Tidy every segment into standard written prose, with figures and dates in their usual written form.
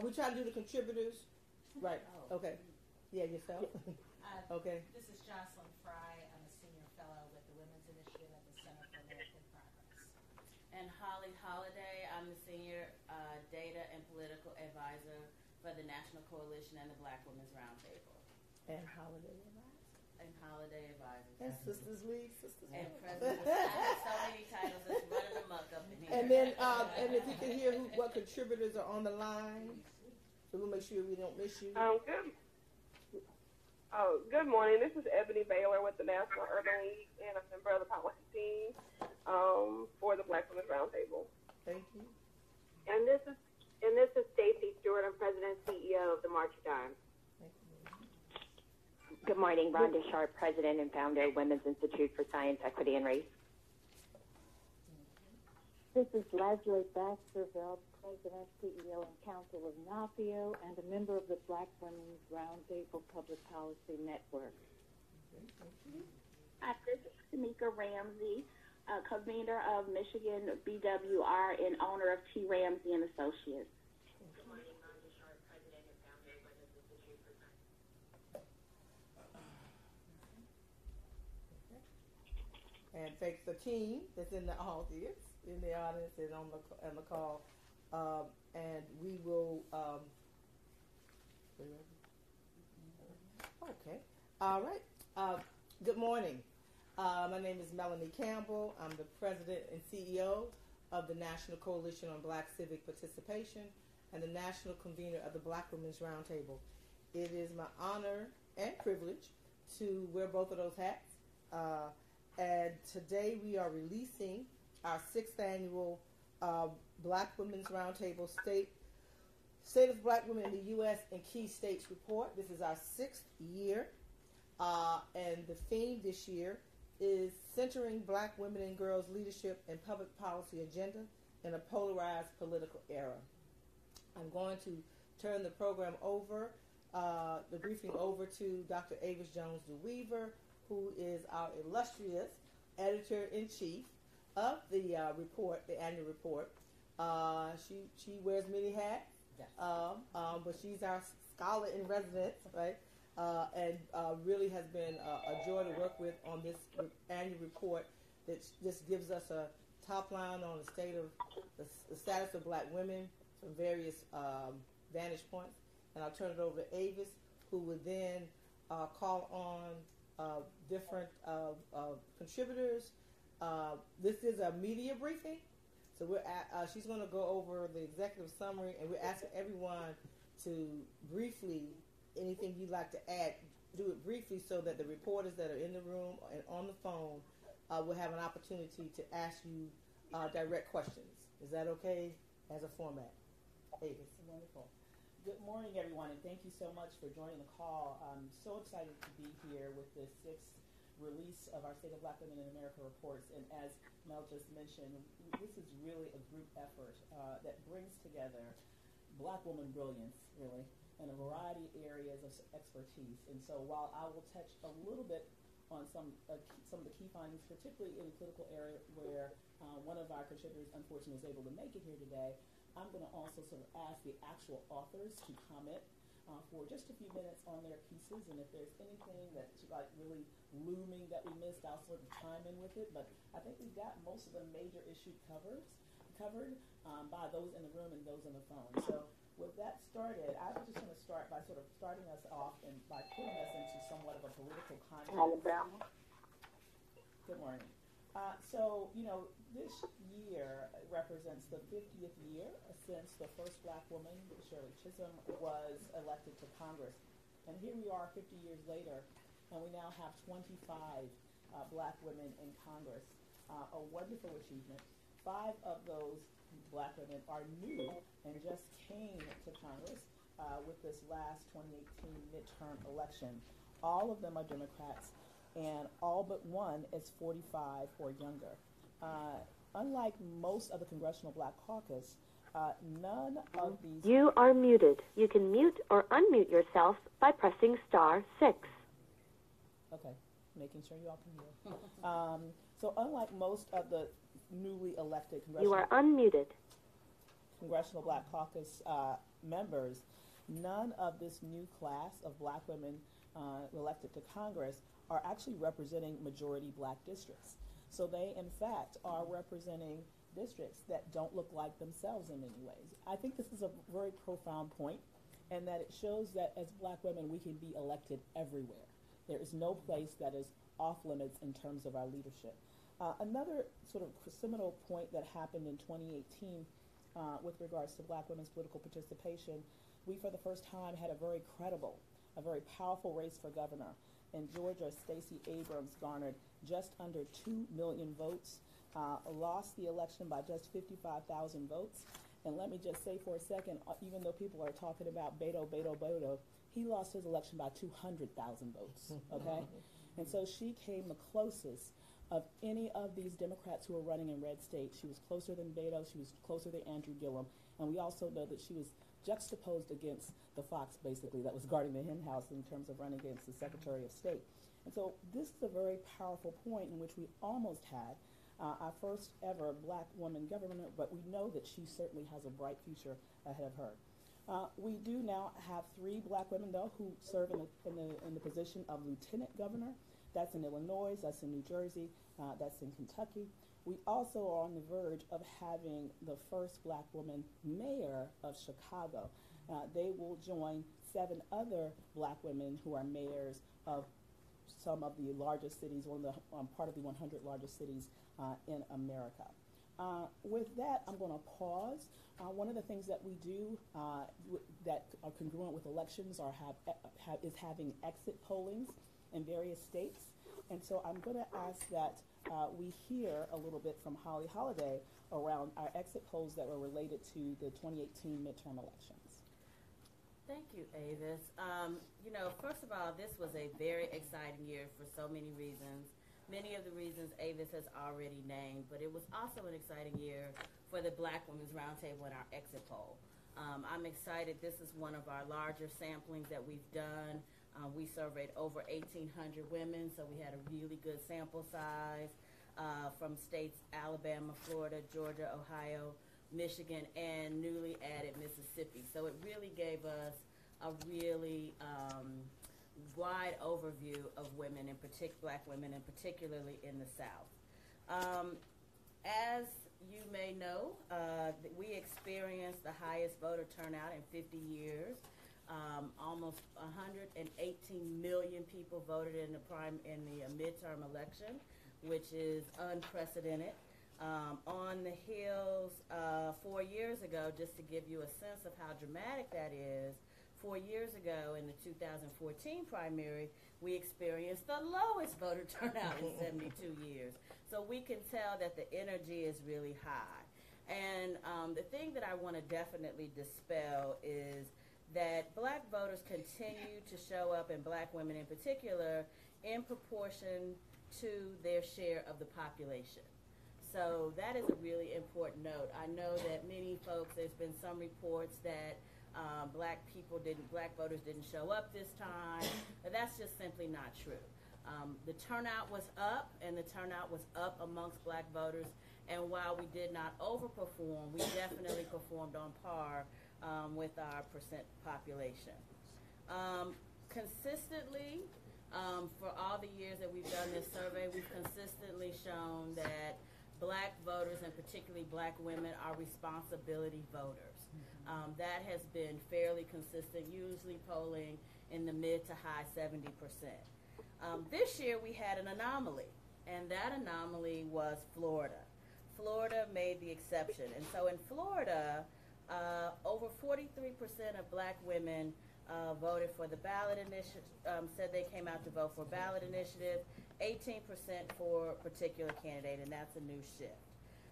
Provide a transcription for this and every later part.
we trying to do the contributors? Right. Okay. Yeah, yourself. Okay. This is Jocelyn Fry. I'm a senior fellow with the Women's Initiative at the Center for American Progress. And Holly Holiday, I'm the senior data and political advisor for the National Coalition and the Black Women's Roundtable. And Holiday Advisor. And Holiday Advisors. And Sisters League. And President. I have so many titles, it's running amok up in here. And then, and if you can hear what contributors are on the line, so we'll make sure we don't miss you. Good morning. This is Ebony Baylor with the National Urban League, and I'm a member of the policy team for the Black Women's Roundtable. Thank you. And this is Stacey Stewart. I'm President and CEO of the March of Dimes. Thank you. Good morning, Rhonda Sharp, President and founder of Women's Institute for Science, Equity, and Race. This is Leslie Baskerville, President, CEO, and Council of NAFIO, and a member of the Black Women's Roundtable Public Policy Network. This is Tamika Ramsey, co-convener of Michigan BWR and owner of T. Ramsey and Associates. Good morning, Rhonda Sharp, President and founder of Women's Institute for Science. And thanks the team that's in the audience, and on the call. And we will. Okay. All right. Good morning. My name is Melanie Campbell. I'm the President and CEO of the National Coalition on Black Civic Participation and the National Convener of the Black Women's Roundtable. It is my honor and privilege to wear both of those hats. And today we are releasing our 6th annual Black Women's Roundtable State of Black Women in the U.S. and Key States report. This is our 6th year, and the theme this year is Centering Black Women and Girls Leadership and Public Policy Agenda in a Polarized Political Era. I'm going to turn the program over, the briefing over to Dr. Avis Jones DeWeaver, who is our illustrious editor-in-chief of the report, the annual report. She wears many hats, yes. But she's our scholar in residence, right? And really has been a joy to work with on this annual report that just gives us a top line on the state of the status of Black women from various vantage points. And I'll turn it over to Avis, who would then call on different contributors. This is a media briefing, so she's going to go over the executive summary, and we're asking everyone to briefly, anything you'd like to add, do it briefly so that the reporters that are in the room and on the phone will have an opportunity to ask you direct questions. Is that okay as a format? Avis. Wonderful. Good morning, everyone, and thank you so much for joining the call. I'm so excited to be here with the 6th release of our State of Black Women in America reports. And as Mel just mentioned, this is really a group effort that brings together Black woman brilliance, really, in a variety of areas of expertise. And so while I will touch a little bit on some of the key findings, particularly in the political area where one of our contributors unfortunately was able to make it here today, I'm going to also sort of ask the actual authors to comment for just a few minutes on their pieces, and if there's anything that's like really looming that we missed, I'll sort of chime in with it. But I think we've got most of the major issue covered by those in the room and those on the phone. So with that started, I was just going to start by sort of starting us off and by putting us into somewhat of a political context. Alabama. Good morning. So, you know, this year represents the 50th year since the first Black woman, Shirley Chisholm, was elected to Congress. And here we are 50 years later, and we now have 25 Black women in Congress. A wonderful achievement. 5 of those Black women are new and just came to Congress with this last 2018 midterm election. All of them are Democrats, and all but one is 45 or younger. Unlike most of the Congressional Black Caucus, none of these... You are muted. You can mute or unmute yourself by pressing *6. Okay, making sure you all can hear. So unlike most of the newly elected Congressional... You are unmuted. Congressional Black Caucus members, none of this new class of black women elected to Congress are actually representing majority black districts. So they, in fact, are representing districts that don't look like themselves in many ways. I think this is a very profound point, and that it shows that as black women, we can be elected everywhere. There is no place that is off limits in terms of our leadership. Another sort of seminal point that happened in 2018 with regards to black women's political participation, we for the first time had a very credible, a very powerful race for governor. In Georgia, Stacey Abrams garnered just under 2 million votes, lost the election by just 55,000 votes. And let me just say for a second, even though people are talking about Beto, he lost his election by 200,000 votes, okay? And so she came the closest of any of these Democrats who were running in red states. She was closer than Beto, she was closer than Andrew Gillum, and we also know that she was juxtaposed against the fox, basically, that was guarding the hen house in terms of running against the Secretary of State. And so this is a very powerful point in which we almost had our first ever black woman governor, but we know that she certainly has a bright future ahead of her. We do now have 3 black women, though, who serve in the position of lieutenant governor. That's in Illinois, that's in New Jersey, that's in Kentucky. We also are on the verge of having the first black woman mayor of Chicago. They will join 7 other black women who are mayors of some of the largest cities, part of the 100 largest cities in America. With that, I'm going to pause. One of the things that we do that are congruent with elections is having exit pollings in various states. And so I'm going to ask that we hear a little bit from Holly Holiday around our exit polls that were related to the 2018 midterm elections. Thank you, Avis. First of all, this was a very exciting year for so many reasons. Many of the reasons Avis has already named, but it was also an exciting year for the Black Women's Roundtable and our exit poll. I'm excited. This is one of our larger samplings that we've done. We surveyed over 1,800 women, so we had a really good sample size from states Alabama, Florida, Georgia, Ohio, Michigan, and newly added Mississippi. So it really gave us a really wide overview of women, black women, and particularly in the South. As you may know, we experienced the highest voter turnout in 50 years. Almost 118 million people voted in the midterm election, which is unprecedented. On the Hills 4 years ago, just to give you a sense of how dramatic that is, 4 years ago in the 2014 primary, we experienced the lowest voter turnout in 72 years. So we can tell that the energy is really high. And the thing that I want to definitely dispel is that black voters continue to show up, and black women in particular, in proportion to their share of the population. So that is a really important note. I know that many folks, there's been some reports that black voters didn't show up this time, but that's just simply not true. The turnout was up, and the turnout was up amongst black voters, and while we did not overperform, we definitely performed on par with our percent population. Consistently, for all the years that we've done this survey, we've consistently shown that black voters, and particularly black women, are responsibility voters. That has been fairly consistent, usually polling in the mid to high 70%. This year we had an anomaly, and that anomaly was Florida. Florida made the exception. And so in Florida, over 43% of black women voted for the ballot initiative, said they came out to vote for ballot initiative, 18% for a particular candidate, and that's a new shift.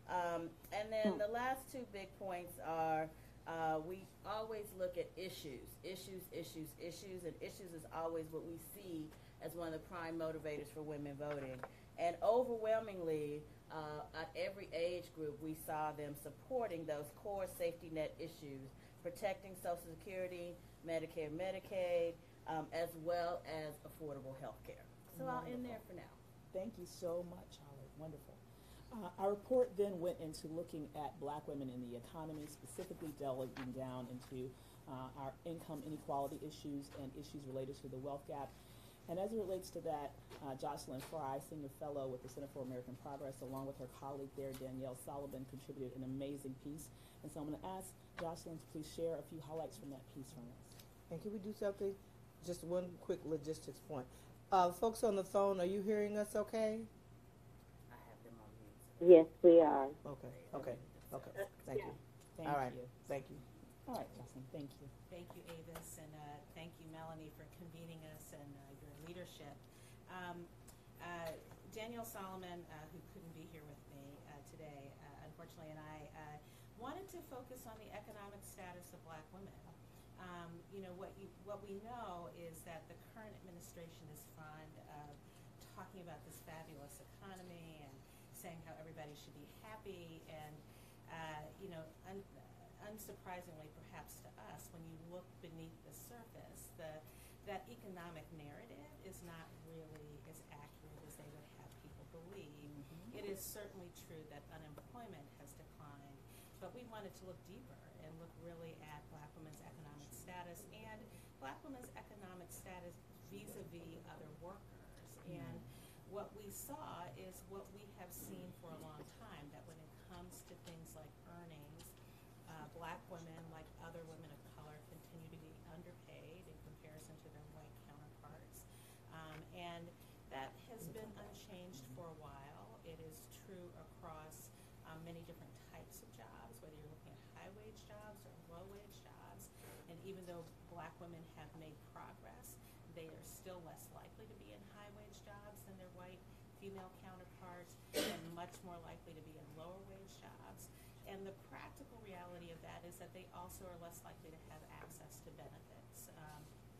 And then the last 2 big points are we always look at issues, and issues is always what we see as one of the prime motivators for women voting. And overwhelmingly, at every age group, we saw them supporting those core safety net issues, protecting Social Security, Medicare, Medicaid, as well as affordable health care. So I'll end there for now. Thank you so much, Holly. Wonderful. Our report then went into looking at black women in the economy, specifically delving down into our income inequality issues and issues related to the wealth gap. And as it relates to that, Jocelyn Fry, Senior Fellow with the Center for American Progress, along with her colleague there, Danielle Sullivan, contributed an amazing piece. And so I'm going to ask Jocelyn to please share a few highlights from that piece from us. And can we do something? Just one quick logistics point. Folks on the phone, are you hearing us okay? I have them on mute. Yes, we are. Okay. Thank you. Thank All right. you. Thank you. All right, Jocelyn, thank you. Thank you, Avis, and thank you, Melanie, for convening us and your leadership. Danielle Solomon, who couldn't be here with me today, unfortunately, and I wanted to focus on the economic status of black women. What we know is that the current administration is fond of talking about this fabulous economy and saying how everybody should be happy, and unsurprisingly, perhaps to us, when you look beneath the surface, that economic narrative is not really as accurate as they would have people believe. It is certainly true that unemployment has declined, but we wanted to look deeper and look really at black women's economic status and black women's economic status vis-a-vis other workers. And what we saw is what we have seen for a long time, that when it comes to things like earnings, black women, like other women of color, continue to be underpaid in comparison to their white counterparts. And that has been unchanged for a while. It is true across many different types of jobs, whether you're looking at high-wage jobs or low-wage jobs. And even though black women have made progress, they are still less likely to be in high-wage jobs than their white female counterparts, and much more likely to be in lower-wage jobs. And the practical reality of that is that they also are less likely to have access to benefits,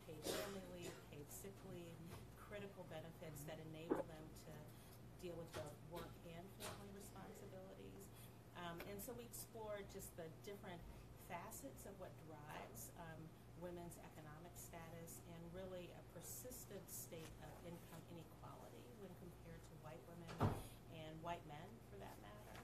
paid family leave, paid sick leave, critical benefits that enable them to deal with both work and family responsibilities. And so we explored just the different facets of what drives women's economic status, and really a persistent state of income inequality when compared to white women and white men, for that matter.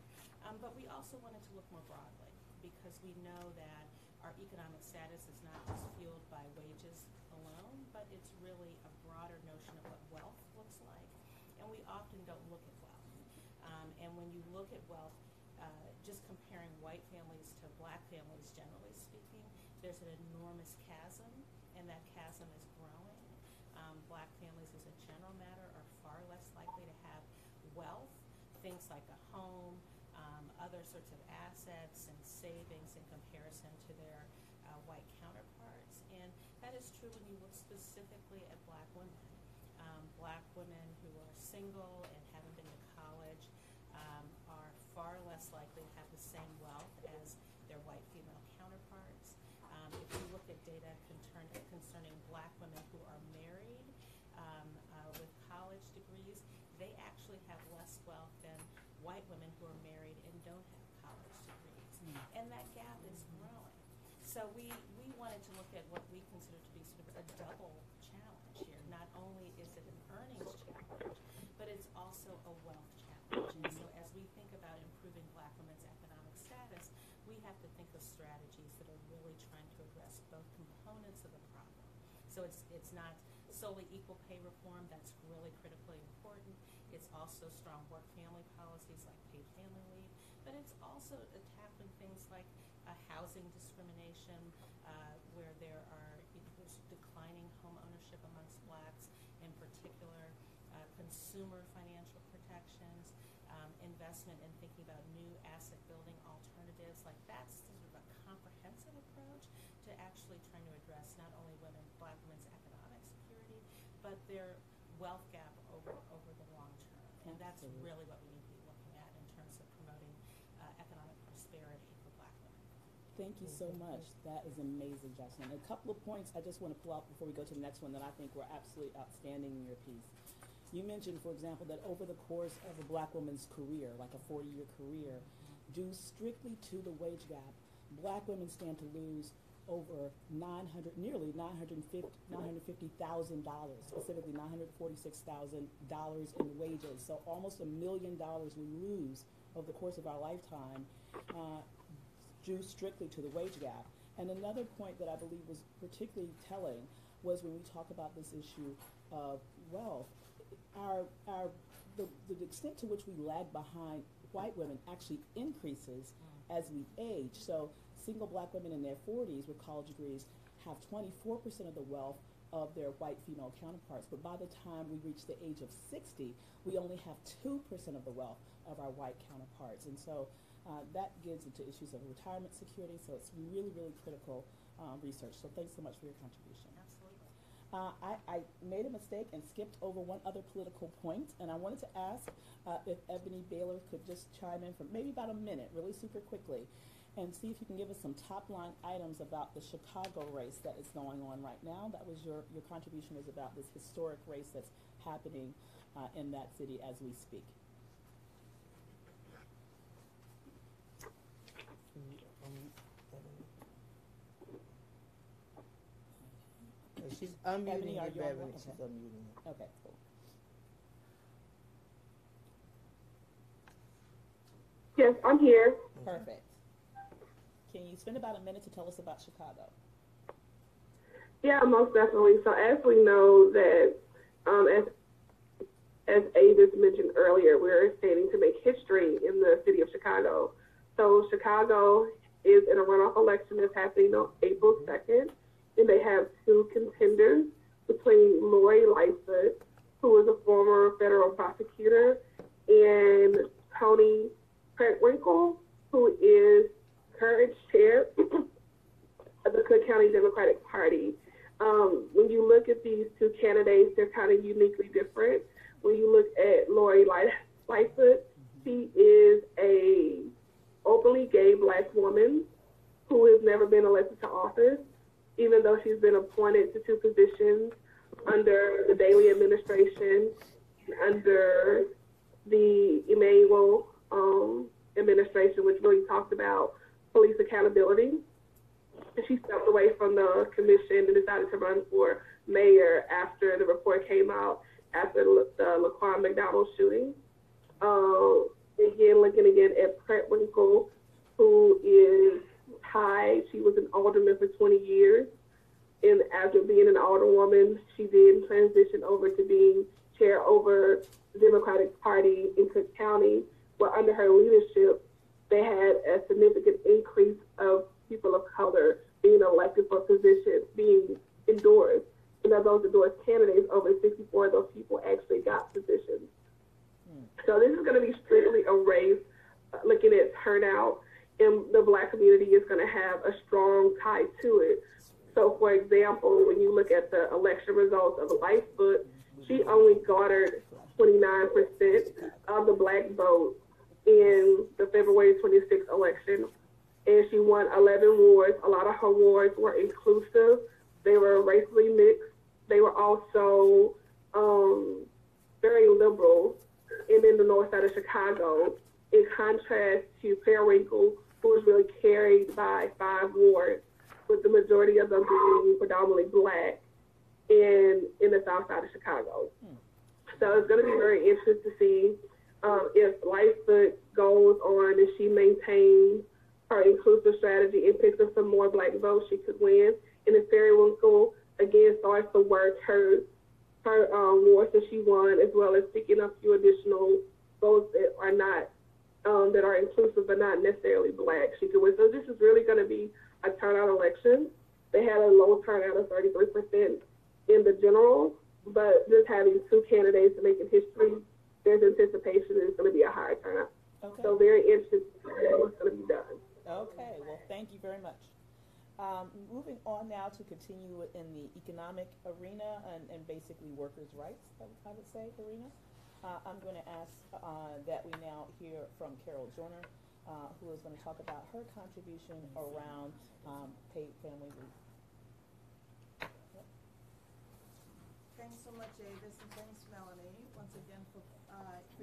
But we also wanted to look more broadly, because we know that our economic status is not just fueled by wages alone, but it's really a broader notion of what wealth looks like. And we often don't look at wealth. And when you look at wealth, just comparing white families to black families, generally speaking, there's an enormous chasm, and that chasm is growing. Black families, as a general matter, are far less likely to have wealth, things like a home, other sorts of assets and savings in comparison to their white counterparts. And that is true when you look specifically at black women. Black women who are single and haven't been to college are far less likely to have the same wealth as their white female counterparts. If you look at data concerning black women who are married with college degrees, they actually have less wealth than white women who are married and don't have college degrees. And that gap is growing. So we wanted to look at what we consider to be sort of a double challenge here. Not only is it an earnings challenge, but it's also a wealth challenge. And so as we think about improving black women's economic status, we have to think of strategies that are really trying to address both components of the problem. So it's not solely equal pay reform. That's really critically important. It's also strong work-family policies like paid family leave, but it's also tackling things like housing discrimination, where there's declining home ownership amongst blacks, in particular, consumer financial protections, investment in thinking about new asset building alternatives. Like, that's sort of a comprehensive approach to actually trying to address not only black women's economic security, but their wealth gap over the long term. And that's really what we need to be looking at in terms of promoting economic prosperity for black women. Thank you so much. That is amazing, Jocelyn. A couple of points I just want to pull out before we go to the next one that I think were absolutely outstanding in your piece. You mentioned, for example, that over the course of a black woman's career, like a 40-year career, due strictly to the wage gap, black women stand to lose over nearly $950,000, specifically $946,000 in wages. So almost $1 million we lose over the course of our lifetime, due strictly to the wage gap. And another point that I believe was particularly telling was when we talk about this issue of wealth, the extent to which we lag behind white women actually increases as we age. So single black women in their 40s with college degrees have 24% of the wealth of their white female counterparts. But by the time we reach the age of 60, we only have 2% of the wealth of our white counterparts. And so that gets into issues of retirement security. So it's really, really critical research. So thanks so much for your contribution. Absolutely. I made a mistake and skipped over one other political point, and I wanted to ask if Ebony Baylor could just chime in for maybe about a minute, really super quickly, and see if you can give us some top-line items about the Chicago race that is going on right now. That was your contribution was about this historic race that's happening in that city as we speak. She's unmuting Ebony, you, are you on? Beverly. Okay. She's unmuting you. Okay, cool. Yes, I'm here. Perfect. Can you spend about a minute to tell us about Chicago? Yeah, most definitely. So as we know that, as Avis mentioned earlier, we're standing to make history in the city of Chicago. So Chicago is in a runoff election that's happening on April 2nd, and they have two contenders between Lori Lightfoot, who is a former federal prosecutor, and Tony Preckwinkle, who is current chair of the Cook County Democratic Party. When you look at these two candidates, they're kind of uniquely different. When you look at Lori Lightfoot, she is a openly gay black woman who has never been elected to office, even though she's been appointed to two positions under the Daley administration, under the Emanuel administration, which really talked about police accountability. And she stepped away from the commission and decided to run for mayor after the report came out after the Laquan McDonald shooting. Looking again at Preckwinkle, who is Thai. She was an alderman for 20 years. And after being an alderwoman, she then transitioned over to being chair over the Democratic Party in Cook County, where under her leadership, they had a significant increase of people of color being elected for positions, being endorsed. And of those endorsed candidates, over 64 of those people actually got positions. So this is going to be strictly a race looking at turnout, and the black community is going to have a strong tie to it. So, for example, when you look at the election results of Lightfoot, she only garnered 29% of the black vote in the February 26th election, and she won 11 wards. A lot of her wards were inclusive. They were racially mixed. They were also very liberal and in the north side of Chicago, in contrast to Periwinkle, who was really carried by 5 wards, with the majority of them being predominantly black in the south side of Chicago. So it's going to be very interesting to see if Lightfoot goes on and she maintains her inclusive strategy and picks up some more black votes, she could win. And if Periwinkle, again, starts to work her wards that she won, as well as picking up a few additional votes that are not, that are inclusive but not necessarily black, she could win. So this is really going to be a turnout election. They had a low turnout of 33% in the general, but just having two candidates making history, there's anticipation it's going to be a higher turnout. Okay. So very interested to see what's going to be done. Okay, well, thank you very much. Moving on now to continue in the economic arena and basically workers' rights, I would say, arena. I'm going to ask that we now hear from Carol Joyner, who is going to talk about her contribution around paid family leave. Thanks so much, Avis, and thanks, Melanie, once again for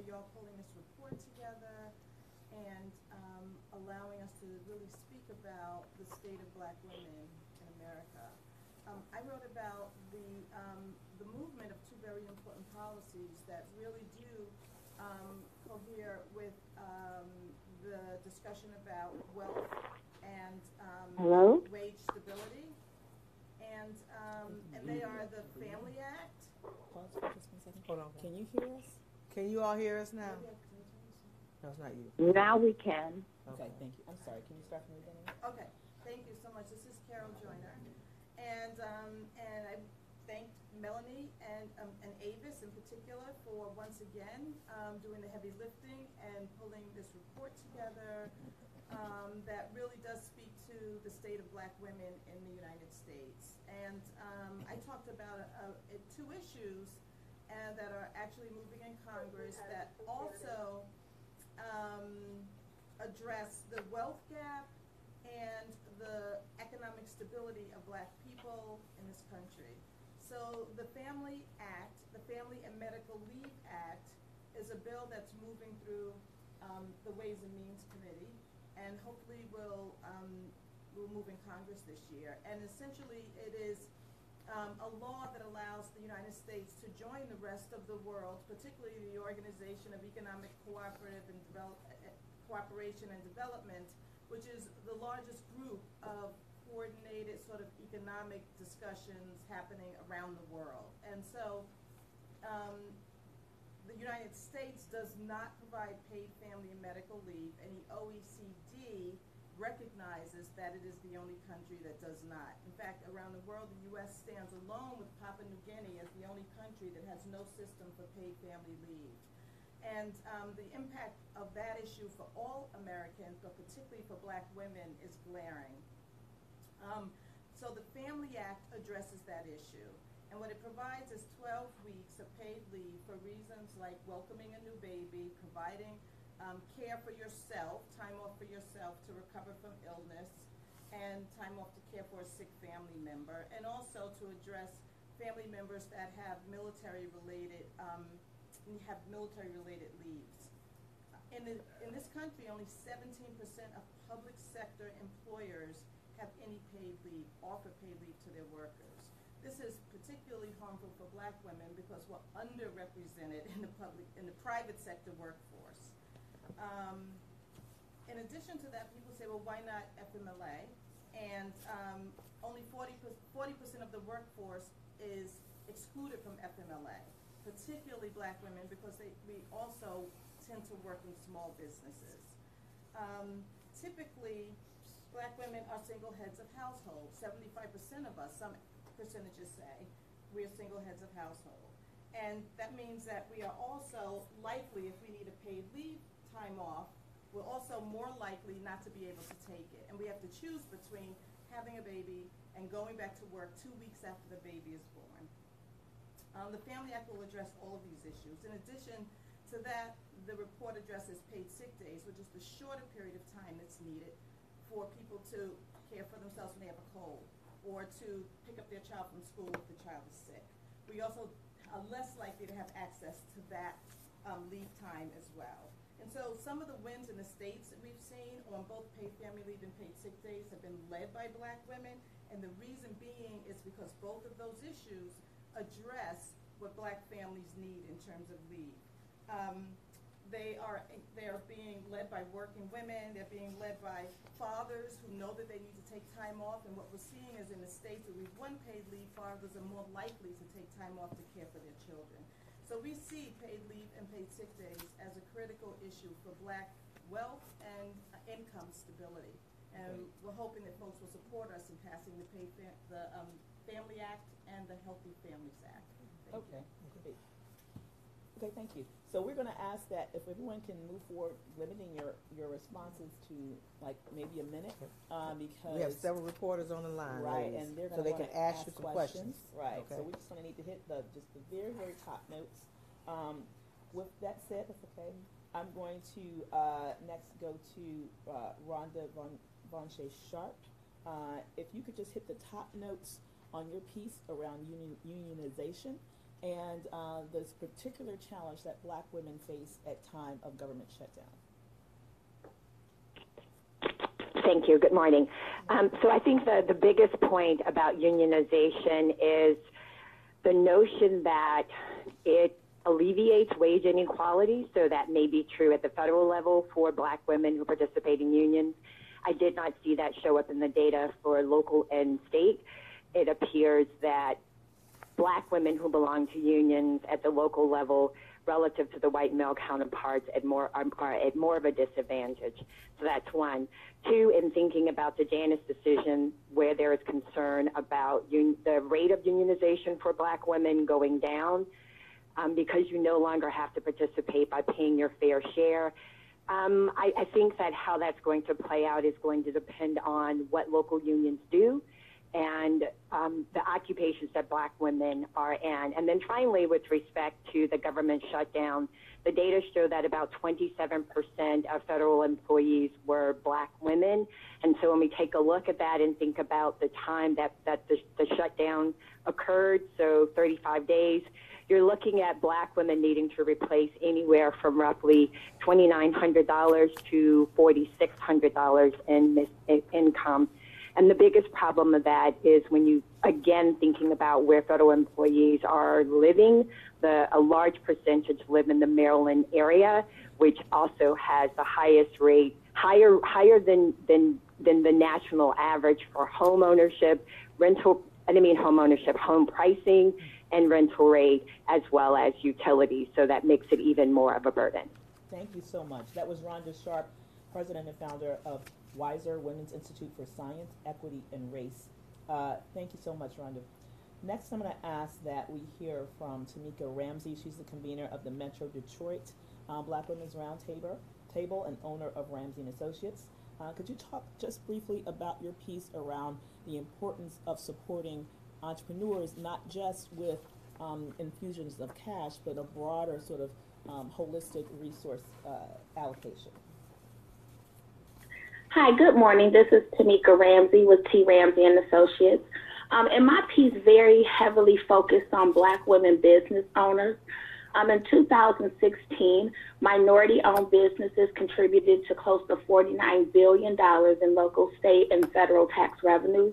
y'all pulling this report together and allowing us to really speak about the state of black women the movement of two very important policies that really do cohere with the discussion about wealth and Hello? wage stability. And they are the Family Act. Pause for just 1 second. Hold on. Can you hear us? Can you all hear us now? No, it's not you. Now we can. Okay, thank you. I'm sorry. Can you start from the beginning? Okay, thank you so much. This is Carol Joyner, and I thank Melanie and Avis in particular for once again doing the heavy lifting and pulling this report together that really does speak to the state of Black women in the United States. And I talked about two issues that are actually moving in Congress that also address the wealth gap and the economic stability of Black people in this country. So the Family Act, the Family and Medical Leave Act, is a bill that's moving through the Ways and Means Committee, and hopefully will move in Congress this year. And essentially it is a law that allows the United States to join the rest of the world, particularly the Organization of Economic Cooperation and Development, which is the largest group of coordinated sort of economic discussions happening around the world. And so the United States does not provide paid family and medical leave, and the OECD recognizes that it is the only country that does not. In fact, around the world, the U.S. stands alone with Papua New Guinea as the only country that has no system for paid family leave. And the impact of that issue for all Americans, but particularly for Black women, is glaring. So the Family Act addresses that issue. And what it provides is 12 weeks of paid leave for reasons like welcoming a new baby, providing care for yourself, time off for yourself to recover from illness, and time off to care for a sick family member, and also to address family members that have military-related leaves. In this country, only 17% of public sector employers have any paid leave, offer paid leave to their workers. This is particularly harmful for Black women because we're underrepresented in the private sector workforce. In addition to that, people say, well, why not FMLA? And only 40% of the workforce is excluded from FMLA, particularly Black women, because we also tend to work in small businesses. Typically, Black women are single heads of household. 75% of us, some percentages say, we are single heads of household. And that means that we are also likely, if we need a paid leave time off, we're also more likely not to be able to take it. And we have to choose between having a baby and going back to work 2 weeks after the baby is born. The Family Act will address all of these issues. In addition to that, the report addresses paid sick days, which is the shorter period of time that's needed for people to care for themselves when they have a cold, or to pick up their child from school if the child is sick. We also are less likely to have access to that leave time as well. And so some of the wins in the states that we've seen on both paid family leave and paid sick days have been led by Black women, and the reason being is because both of those issues address what Black families need in terms of leave. They are being led by working women. They're being led by fathers who know that they need to take time off. And what we're seeing is in the states where we've won paid leave, fathers are more likely to take time off to care for their children. So we see paid leave and paid sick days as a critical issue for Black wealth and income stability. And we're hoping that folks will support us in passing the Family Act and the Healthy Families Act. Okay. Okay, thank you. So we're going to ask that if everyone can move forward, limiting your responses to like maybe a minute, because we have several reporters on the line, right, ladies, and they're so they can ask you some questions. Right. Okay. So we're just going to need to hit the very top notes. With that said, that's okay. I'm going to next go to Rhonda Von Sharp. If you could just hit the top notes on your piece around unionization and this particular challenge that Black women face at time of government shutdown. Thank you. Good morning. So I think the biggest point about unionization is the notion that it alleviates wage inequality, so that may be true at the federal level for Black women who participate in unions. I did not see that show up in the data for local and state. It appears that Black women who belong to unions at the local level relative to the white male counterparts are at more of a disadvantage. So that's one. Two, in thinking about the Janus decision, where there is concern about the rate of unionization for Black women going down, because you no longer have to participate by paying your fair share. I think that how that's going to play out is going to depend on what local unions do and the occupations that Black women are in. And then finally, with respect to the government shutdown, the data show that about 27% of federal employees were Black women. And so when we take a look at that and think about the time that the shutdown occurred, so 35 days, you're looking at Black women needing to replace anywhere from roughly $2,900 to $4,600 in income. And the biggest problem of that is when you, again, thinking about where federal employees are living, a large percentage live in the Maryland area, which also has the highest rate, higher than the national average for home ownership, home pricing and rental rate, as well as utilities. So that makes it even more of a burden. Thank you so much. That was Rhonda Sharp, president and founder of Wiser Women's Institute for Science, Equity, and Race. Thank you so much, Rhonda. Next, I'm going to ask that we hear from Tamika Ramsey. She's the convener of the Metro Detroit Black Women's Roundtable and owner of Ramsey and Associates. Could you talk just briefly about your piece around the importance of supporting entrepreneurs, not just with infusions of cash, but a broader sort of holistic resource allocation? Hi, good morning. This is Tamika Ramsey with T. Ramsey and Associates. And my piece very heavily focused on Black women business owners. In 2016, minority-owned businesses contributed to close to $49 billion in local, state, and federal tax revenues.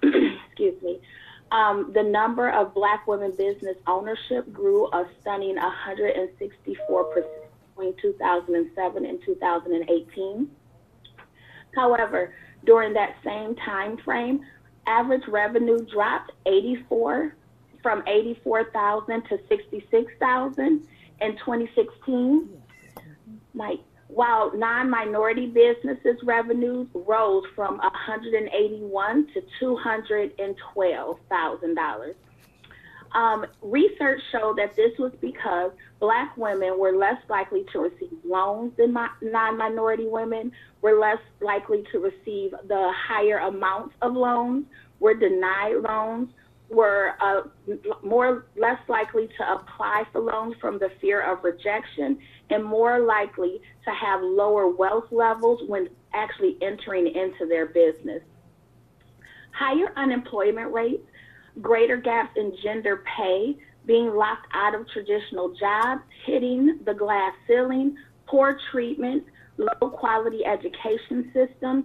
Excuse me. The number of Black women business ownership grew a stunning 164% between 2007 and 2018. However, during that same time frame, average revenue dropped from 84,000 to 66,000 in 2016. While non-minority businesses revenues rose from 181 to $212,000. Research showed that this was because Black women were less likely to receive loans than non-minority women, were less likely to receive the higher amounts of loans, were denied loans, were less likely to apply for loans from the fear of rejection, and more likely to have lower wealth levels when actually entering into their business. Higher unemployment rates, greater gaps in gender pay, being locked out of traditional jobs, hitting the glass ceiling, poor treatment, low quality education systems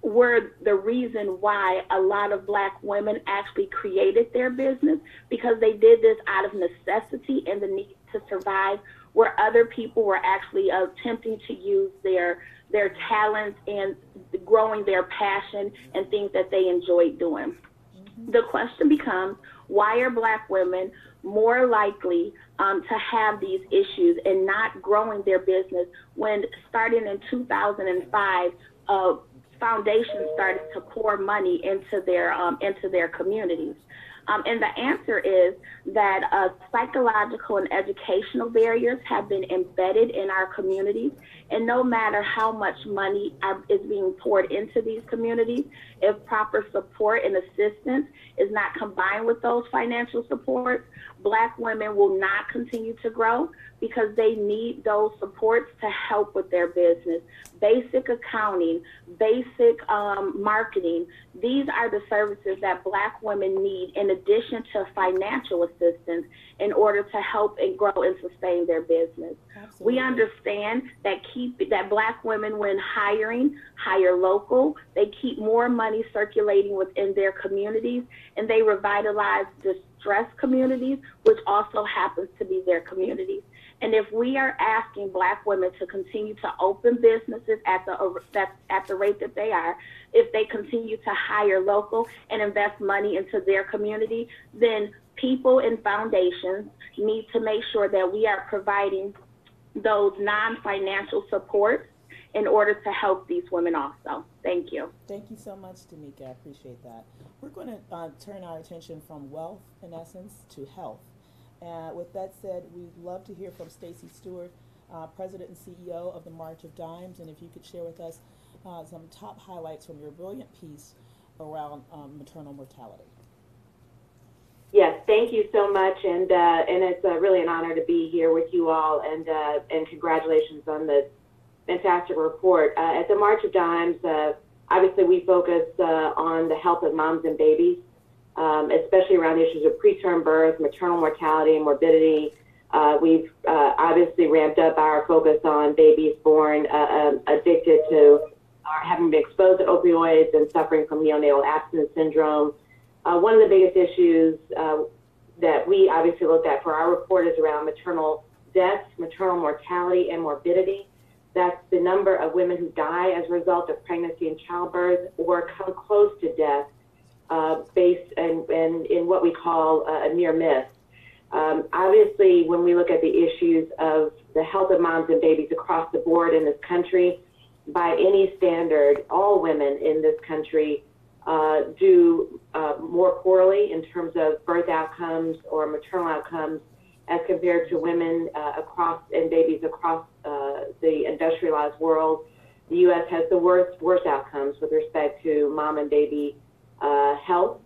were the reason why a lot of Black women actually created their business, because they did this out of necessity and the need to survive, where other people were actually attempting to use their talents and growing their passion and things that they enjoyed doing. The question becomes, why are Black women more likely to have these issues and not growing their business when, starting in 2005, foundations started to pour money into their communities? And the answer is that psychological and educational barriers have been embedded in our communities. And no matter how much money is being poured into these communities, if proper support and assistance is not combined with those financial supports, Black women will not continue to grow, because they need those supports to help with their business. Basic accounting, basic marketing, these are the services that Black women need in addition to financial assistance in order to help and grow and sustain their business. Absolutely. We understand that Black women, when hire local, they keep more money circulating within their communities, and they revitalize distressed communities, which also happens to be their communities. And if we are asking Black women to continue to open businesses at the rate that they are, if they continue to hire local and invest money into their community, then people and foundations need to make sure that we are providing those non-financial supports in order to help these women also. Thank you. Thank you so much, Tamika. I appreciate that. We're going to turn our attention from wealth, in essence, to health. With that said, we'd love to hear from Stacey Stewart, President and CEO of the March of Dimes, and if you could share with us some top highlights from your brilliant piece around maternal mortality. Yes, thank you so much, and it's really an honor to be here with you all, and congratulations on the fantastic report. At the March of Dimes, obviously we focus on the health of moms and babies, especially around issues of preterm birth, maternal mortality, and morbidity. We've obviously ramped up our focus on babies born addicted to or having been exposed to opioids and suffering from neonatal abstinence syndrome. One of the biggest issues that we obviously looked at for our report is around maternal deaths, maternal mortality, and morbidity. That's the number of women who die as a result of pregnancy and childbirth or come close to death based in what we call a near miss. Obviously, when we look at the issues of the health of moms and babies across the board in this country, by any standard, all women in this country do more poorly in terms of birth outcomes or maternal outcomes as compared to women and babies across the industrialized world. The U.S. has the worst outcomes with respect to mom and baby health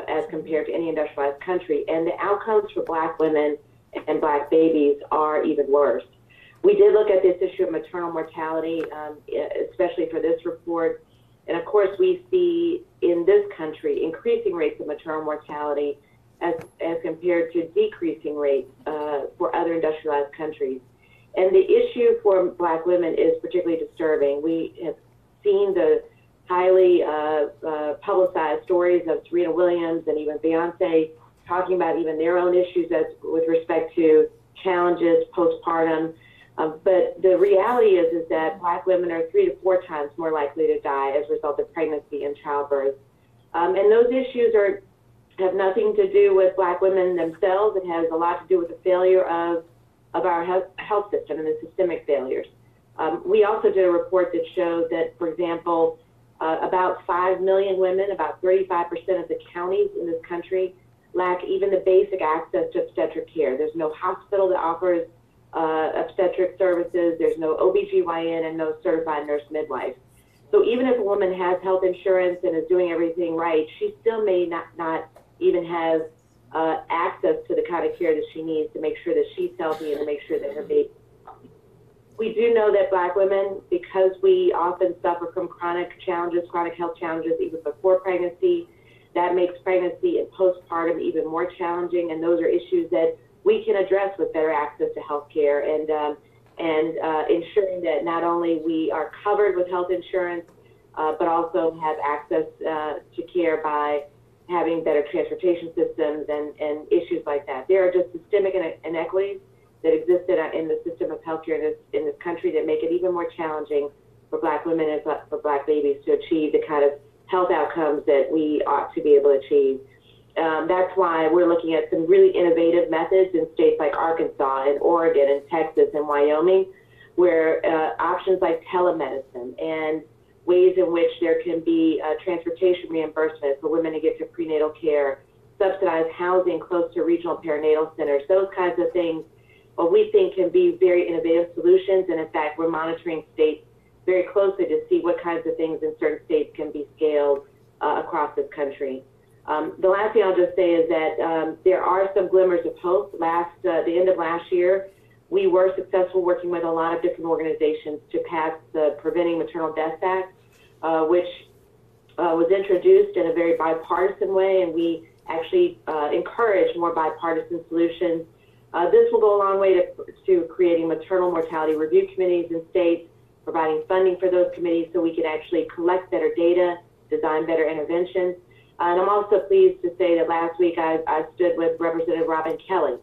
as compared to any industrialized country. And the outcomes for Black women and Black babies are even worse. We did look at this issue of maternal mortality, especially for this report. And of course, we see in this country increasing rates of maternal mortality as compared to decreasing rates for other industrialized countries. And the issue for Black women is particularly disturbing. We have seen the highly publicized stories of Serena Williams and even Beyonce talking about even their own issues with respect to challenges postpartum. But the reality is that Black women are 3 to 4 times more likely to die as a result of pregnancy and childbirth. And those issues have nothing to do with Black women themselves. It has a lot to do with the failure of our health system and the systemic failures. We also did a report that showed that, for example, about 5 million women, about 35% of the counties in this country, lack even the basic access to obstetric care. There's no hospital that offers obstetric services, there's no OBGYN and no certified nurse midwife. So even if a woman has health insurance and is doing everything right, she still may not even have access to the kind of care that she needs to make sure that she's healthy and to make sure that her baby is healthy. We do know that Black women, because we often suffer from chronic health challenges even before pregnancy, that makes pregnancy and postpartum even more challenging, and those are issues that we can address with better access to health care and ensuring that not only we are covered with health insurance, but also have access to care by having better transportation systems and issues like that. There are just systemic inequities that exist in the system of healthcare in this country that make it even more challenging for Black women and for Black babies to achieve the kind of health outcomes that we ought to be able to achieve. That's why we're looking at some really innovative methods in states like Arkansas and Oregon and Texas and Wyoming, where options like telemedicine and ways in which there can be transportation reimbursement for women to get to prenatal care, subsidized housing close to regional perinatal centers, those kinds of things, what we think can be very innovative solutions. And in fact, we're monitoring states very closely to see what kinds of things in certain states can be scaled across this country. The last thing I'll just say is that there are some glimmers of hope. The end of last year, we were successful working with a lot of different organizations to pass the Preventing Maternal Deaths Act, which was introduced in a very bipartisan way, and we actually encourage more bipartisan solutions. This will go a long way to creating maternal mortality review committees in states, providing funding for those committees so we can actually collect better data, design better interventions. And I'm also pleased to say that last week I stood with Representative Robin Kelly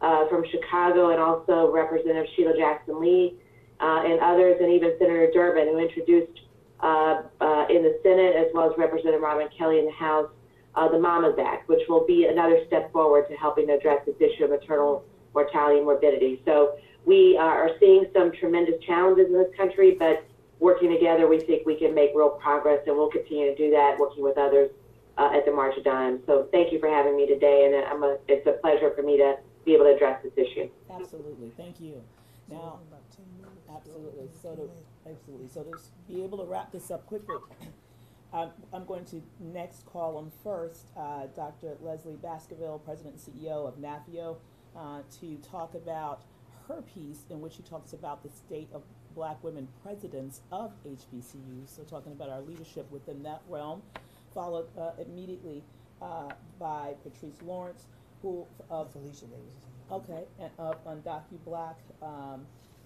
from Chicago, and also Representative Sheila Jackson Lee and others, and even Senator Durbin, who introduced in the Senate, as well as Representative Robin Kelly in the House, the Mamas Act, which will be another step forward to helping address this issue of maternal mortality and morbidity. So we are seeing some tremendous challenges in this country, but working together, we think we can make real progress, and we'll continue to do that, working with others at the March of Dimes. So thank you for having me today, and it's a pleasure for me to be able to address this issue. Absolutely, thank you. Now, absolutely. So to be able to wrap this up quickly, I'm going to next call on first Dr. Leslie Baskerville, President and CEO of NAFIO, to talk about her piece in which she talks about the state of Black women presidents of HBCUs, so talking about our leadership within that realm, followed immediately by Patrice Lawrence, who of Felicia Davis. Okay, and on Docu Black,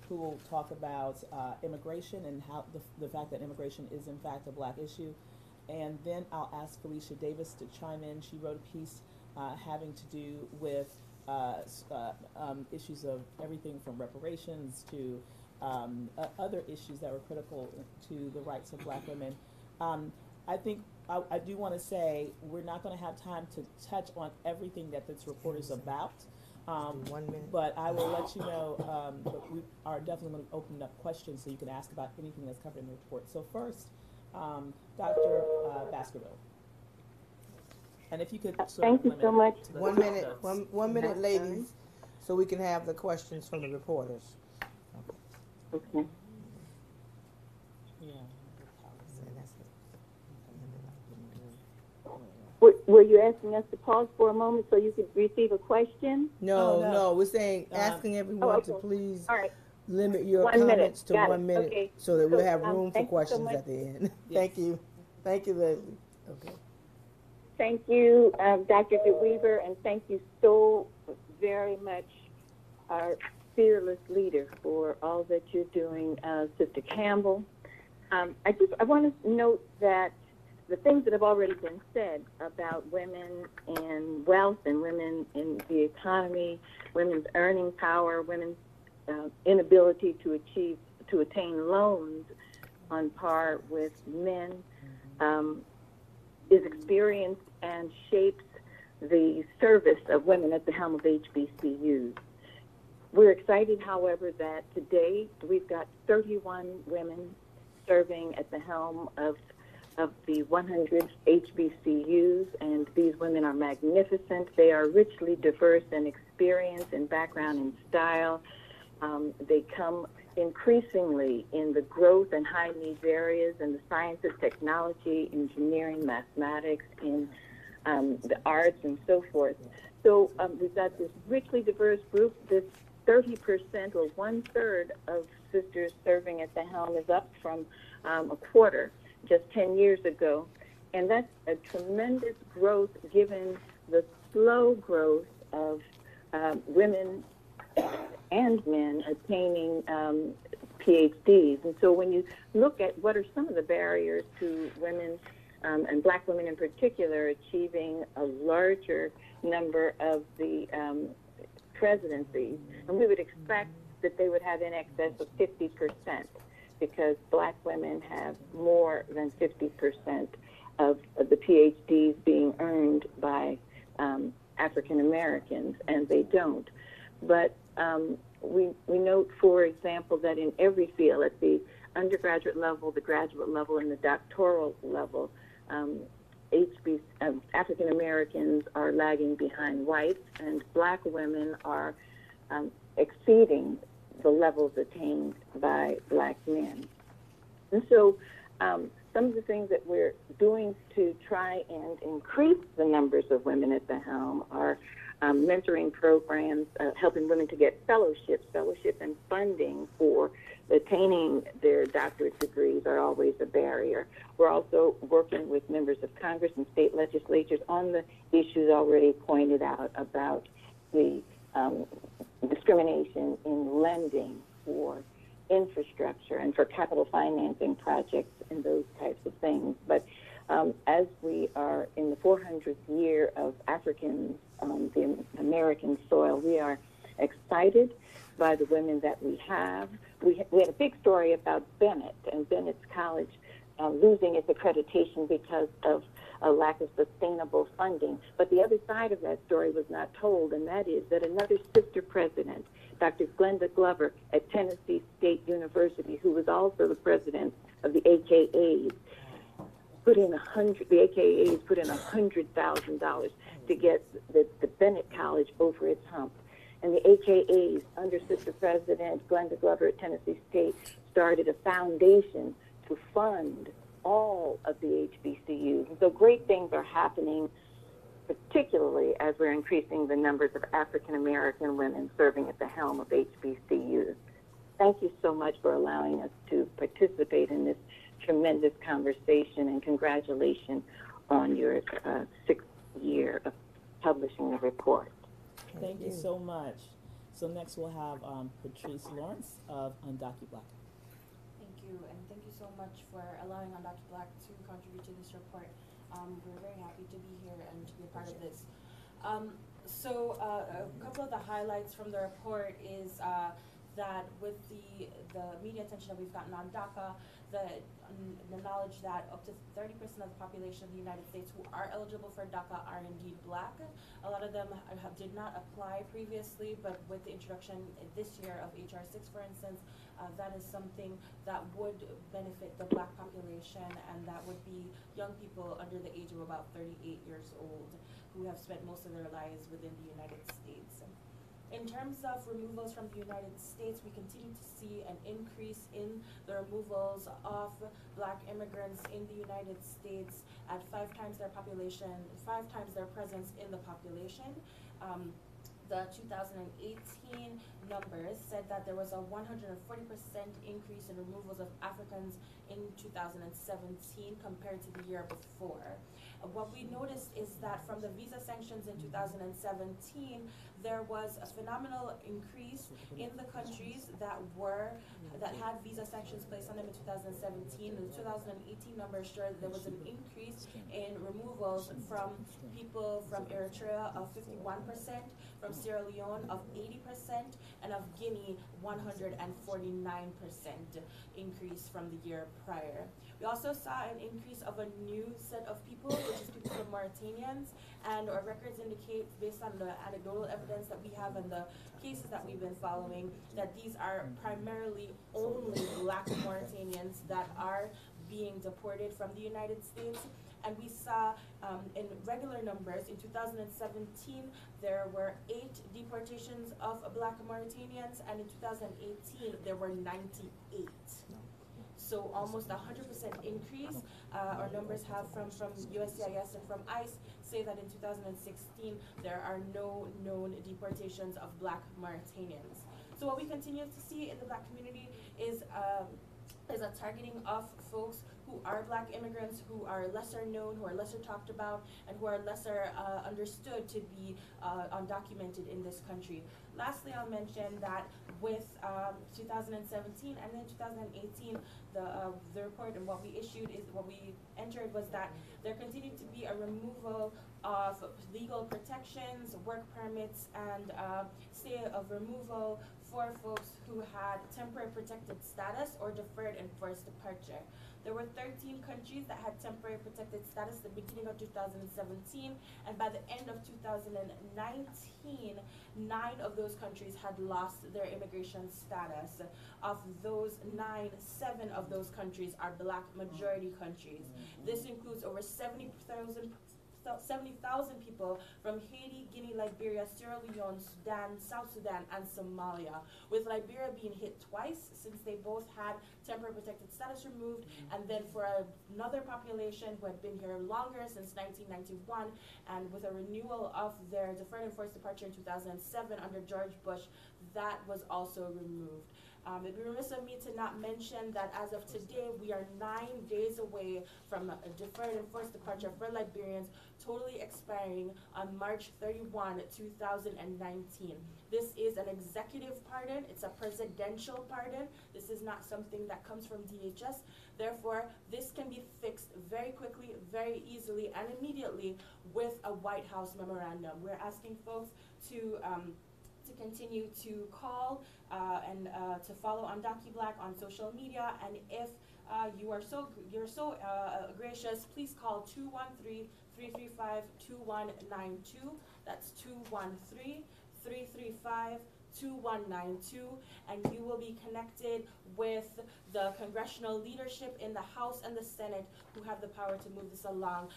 who will talk about immigration and how the fact that immigration is in fact a Black issue. And then I'll ask Felicia Davis to chime in. She wrote a piece having to do with issues of everything from reparations to other issues that were critical to the rights of Black women. I think I do want to say we're not going to have time to touch on everything that this report is about. 1 minute. But I will let you know, but we are definitely going to open up questions so you can ask about anything that's covered in the report. So first, Dr. Baskerville. And if you could Thank you so much. 1 minute, one minute, ladies, so we can have the questions from the reporters. Okay. Yeah. Were you asking us to pause for a moment so you could receive a question? No, we're saying, asking everyone to please limit your 1 minute. comments to Got 1 it. minute Okay. so that we'll have room for thank you so questions much. at the end. Thank you. Thank you, Leslie. Okay. Thank you, Dr. DeWeaver, and thank you so very much, our fearless leader, for all that you're doing, Sister Campbell. I want to note that the things that have already been said about women and wealth and women in the economy, women's earning power, women's inability to attain loans on par with men, is experienced and shapes the service of women at the helm of HBCUs. We're excited, however, that today we've got 31 women serving at the helm of the 100 HBCUs, and these women are magnificent. They are richly diverse in experience and background and style. They come increasingly in the growth and high needs areas in the sciences, technology, engineering, mathematics, in the arts, and so forth. So we've got this richly diverse group. This 30% or 1/3 of sisters serving at the helm is up from a quarter just 10 years ago. And that's a tremendous growth given the slow growth of women and men attaining PhDs. And so when you look at what are some of the barriers to women, and Black women in particular, achieving a larger number of the presidencies, and we would expect that they would have in excess of 50%, because Black women have more than 50% of the PhDs being earned by African Americans, and they don't. But we note, for example, that in every field, at the undergraduate level, the graduate level, and the doctoral level, African Americans are lagging behind whites, and Black women are exceeding the levels attained by Black men. And so some of the things that we're doing to try and increase the numbers of women at the helm are mentoring programs, helping women to get fellowship and funding for attaining their doctorate degrees are always a barrier. We're also working with members of Congress and state legislatures on the issues already pointed out about the discrimination in lending for infrastructure and for capital financing projects and those types of things. But As we are in the 400th year of African, the American soil, we are excited by the women that we have. We had a big story about Bennett and Bennett's College losing its accreditation because of a lack of sustainable funding. But the other side of that story was not told, and that is that another sister president, Dr. Glenda Glover at Tennessee State University, who was also the president of the AKAs, put in $100,000 to get the Bennett College over its hump. And the AKAs, under Sister President Glenda Glover at Tennessee State, started a foundation to fund all of the HBCUs. And so great things are happening, particularly as we're increasing the numbers of African American women serving at the helm of HBCUs. Thank you so much for allowing us to participate in this tremendous conversation, and congratulations on your 6th year of publishing the report. Thank you so much. So next we'll have Patrice Lawrence of Undocumented Black. Thank you, and thank you so much for allowing Undocumented Black to contribute to this report. We're very happy to be here and to be a part of this. A couple of the highlights from the report is that with the media attention that we've gotten on DACA, the knowledge that up to 30% of the population of the United States who are eligible for DACA are indeed Black. A lot of them did not apply previously, but with the introduction this year of HR 6, for instance, that is something that would benefit the Black population, and that would be young people under the age of about 38 years old who have spent most of their lives within the United States. In terms of removals from the United States, we continue to see an increase in the removals of Black immigrants in the United States at 5 times their population, 5 times their presence in the population. The 2018 numbers said that there was a 140% increase in removals of Africans in 2017 compared to the year before. What we noticed is that from the visa sanctions in 2017, there was a phenomenal increase in the countries that had visa sanctions placed on them in 2017. The 2018 numbers showed that there was an increase in removals from people from Eritrea of 51%, from Sierra Leone of 80%, and of Guinea 149% increase from the year prior. We also saw an increase of a new set of people, which is people from Mauritanians, and our records indicate, based on the anecdotal evidence that we have and the cases that we've been following, that these are primarily only Black Mauritanians that are being deported from the United States. And we saw in regular numbers, in 2017, there were 8 deportations of Black Mauritanians, and in 2018, there were 98. So almost 100% increase. Our numbers have from USCIS and from ICE say that in 2016, there are no known deportations of Black Mauritanians. So what we continue to see in the Black community is a targeting of folks who are Black immigrants, who are lesser known, who are lesser talked about, and who are lesser understood to be undocumented in this country. Lastly, I'll mention that with 2017 and then 2018, the report and what we entered was that there continued to be a removal of legal protections, work permits, and stay of removal for folks who had temporary protected status or deferred enforced departure. There were 13 countries that had temporary protected status at the beginning of 2017, and by the end of 2019, 9 of those countries had lost their immigration status. Of those 9, 7 of those countries are Black majority countries. This includes over 70,000 people from Haiti, Guinea, Liberia, Sierra Leone, Sudan, South Sudan, and Somalia, with Liberia being hit twice since they both had temporary protected status removed, and then for another population who had been here longer, since 1991, and with a renewal of their deferred enforced departure in 2007 under George Bush, that was also removed. It'd be remiss of me to not mention that as of today, we are 9 days away from a deferred and forced departure for Liberians, totally expiring on March 31, 2019. This is an executive pardon. It's a presidential pardon. This is not something that comes from DHS. Therefore, this can be fixed very quickly, very easily, and immediately with a White House memorandum. We're asking folks to continue to call and to follow on DocuBlack on social media. And if you're so gracious, please call 213-335-2192. That's 213-335-2192, and you will be connected with the congressional leadership in the House and the Senate who have the power to move this along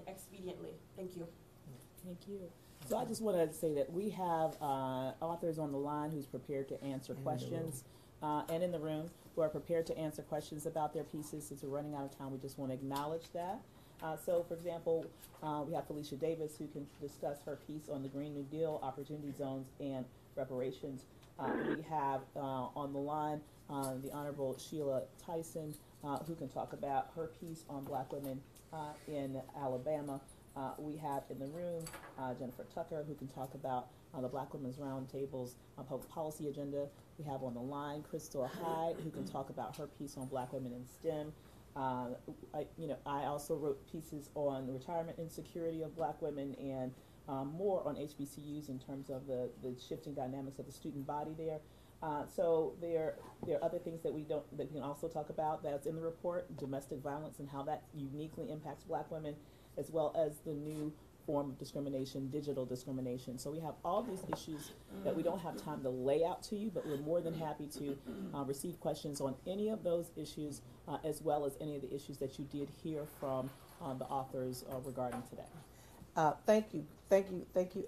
expediently. Thank you. Thank you. So I just wanted to say that we have authors on the line who's prepared to answer questions, and in the room who are prepared to answer questions about their pieces. Since we're running out of time, we just want to acknowledge that. So, for example, we have Felicia Davis, who can discuss her piece on the Green New Deal, opportunity zones, and reparations. We have on the line the Honorable Sheila Tyson, who can talk about her piece on Black women in Alabama. We have in the room Jennifer Tucker, who can talk about the Black Women's Roundtable's public policy agenda. We have on the line Crystal Hyde, who can talk about her piece on Black women in STEM. I also wrote pieces on the retirement insecurity of Black women and more on HBCUs in terms of the shifting dynamics of the student body there. So there are other things that we can also talk about that's in the report: domestic violence and how that uniquely impacts Black women, as well as the new form of discrimination, digital discrimination. So we have all these issues that we don't have time to lay out to you, but we're more than happy to receive questions on any of those issues, as well as any of the issues that you did hear from the authors regarding today. Thank you,